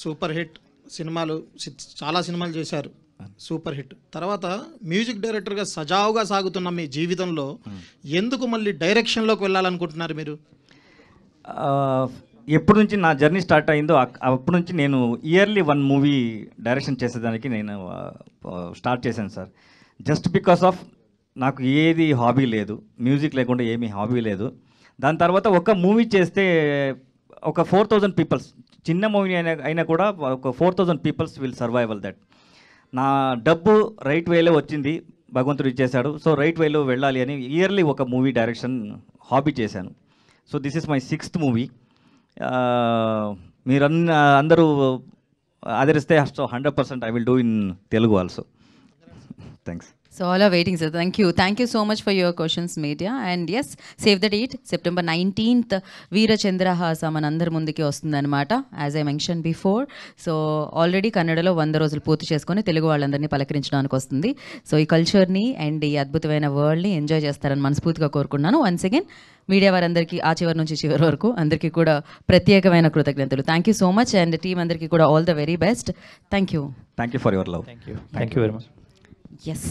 సూపర్ హిట్ సినిమాలు, చాలా సినిమాలు చేశారు, సూపర్ హిట్. తర్వాత మ్యూజిక్ డైరెక్టర్గా సజావుగా సాగుతున్న మీ జీవితంలో ఎందుకు మళ్ళీ డైరెక్షన్లోకి వెళ్ళాలనుకుంటున్నారు మీరు? ఎప్పటి నుంచి నా జర్నీ స్టార్ట్ అయిందో అప్పటి నుంచి నేను ఇయర్లీ 1 మూవీ డైరెక్షన్ చేసేదానికి నేను స్టార్ట్ చేశాను సార్. జస్ట్ బికాస్ ఆఫ్ నాకు ఏది హాబీ లేదు, మ్యూజిక్ లేకుండా ఏమీ హాబీ లేదు. దాని తర్వాత ఒక మూవీ చేస్తే ఒక 4000 పీపుల్స్, చిన్న మూవీ అయినా కూడా ఒక 4000 పీపుల్స్ విల్ సర్వైవల్ దట్. నా డబ్బు రైట్ వేలో వచ్చింది, భగవంతుడు ఇచ్చేశాడు. సో రైట్ వేలో వెళ్ళాలి అని ఇయర్లీ ఒక మూవీ డైరెక్షన్ హాబీ చేశాను. So this is my 6th movie. మీరు అందరూ ఆదరిస్తే 100% I will do in Telugu also. Thanks. So all are waiting, sir. Thank you. Thank you so much for your questions, media. And yes, save the date, September 19th, Veera Chandrahasa manandar mundiki vastundannamata, as I mentioned before. So already kannadalo 100 రోజులు పూర్తి చేసుకొని తెలుగు వాళ్ళందరినీ పలకరించడానికి వస్తుంది. So ఈ కల్చర్ని and ఈ అద్భుతమైన వరల్డ్ని enjoy చేస్తారని మనస్ఫూర్తిగా కోరుకున్నాను. వన్స్ అగైన్ మీడియా వారందరికీ ఆ చివరి నుంచి చివరి వరకు అందరికీ కూడా ప్రత్యేకమైన కృతజ్ఞతలు. Thank you so much. And team అందరికీ కూడా all the very best. Thank you. Thank you for your love. Thank you very much. Yes.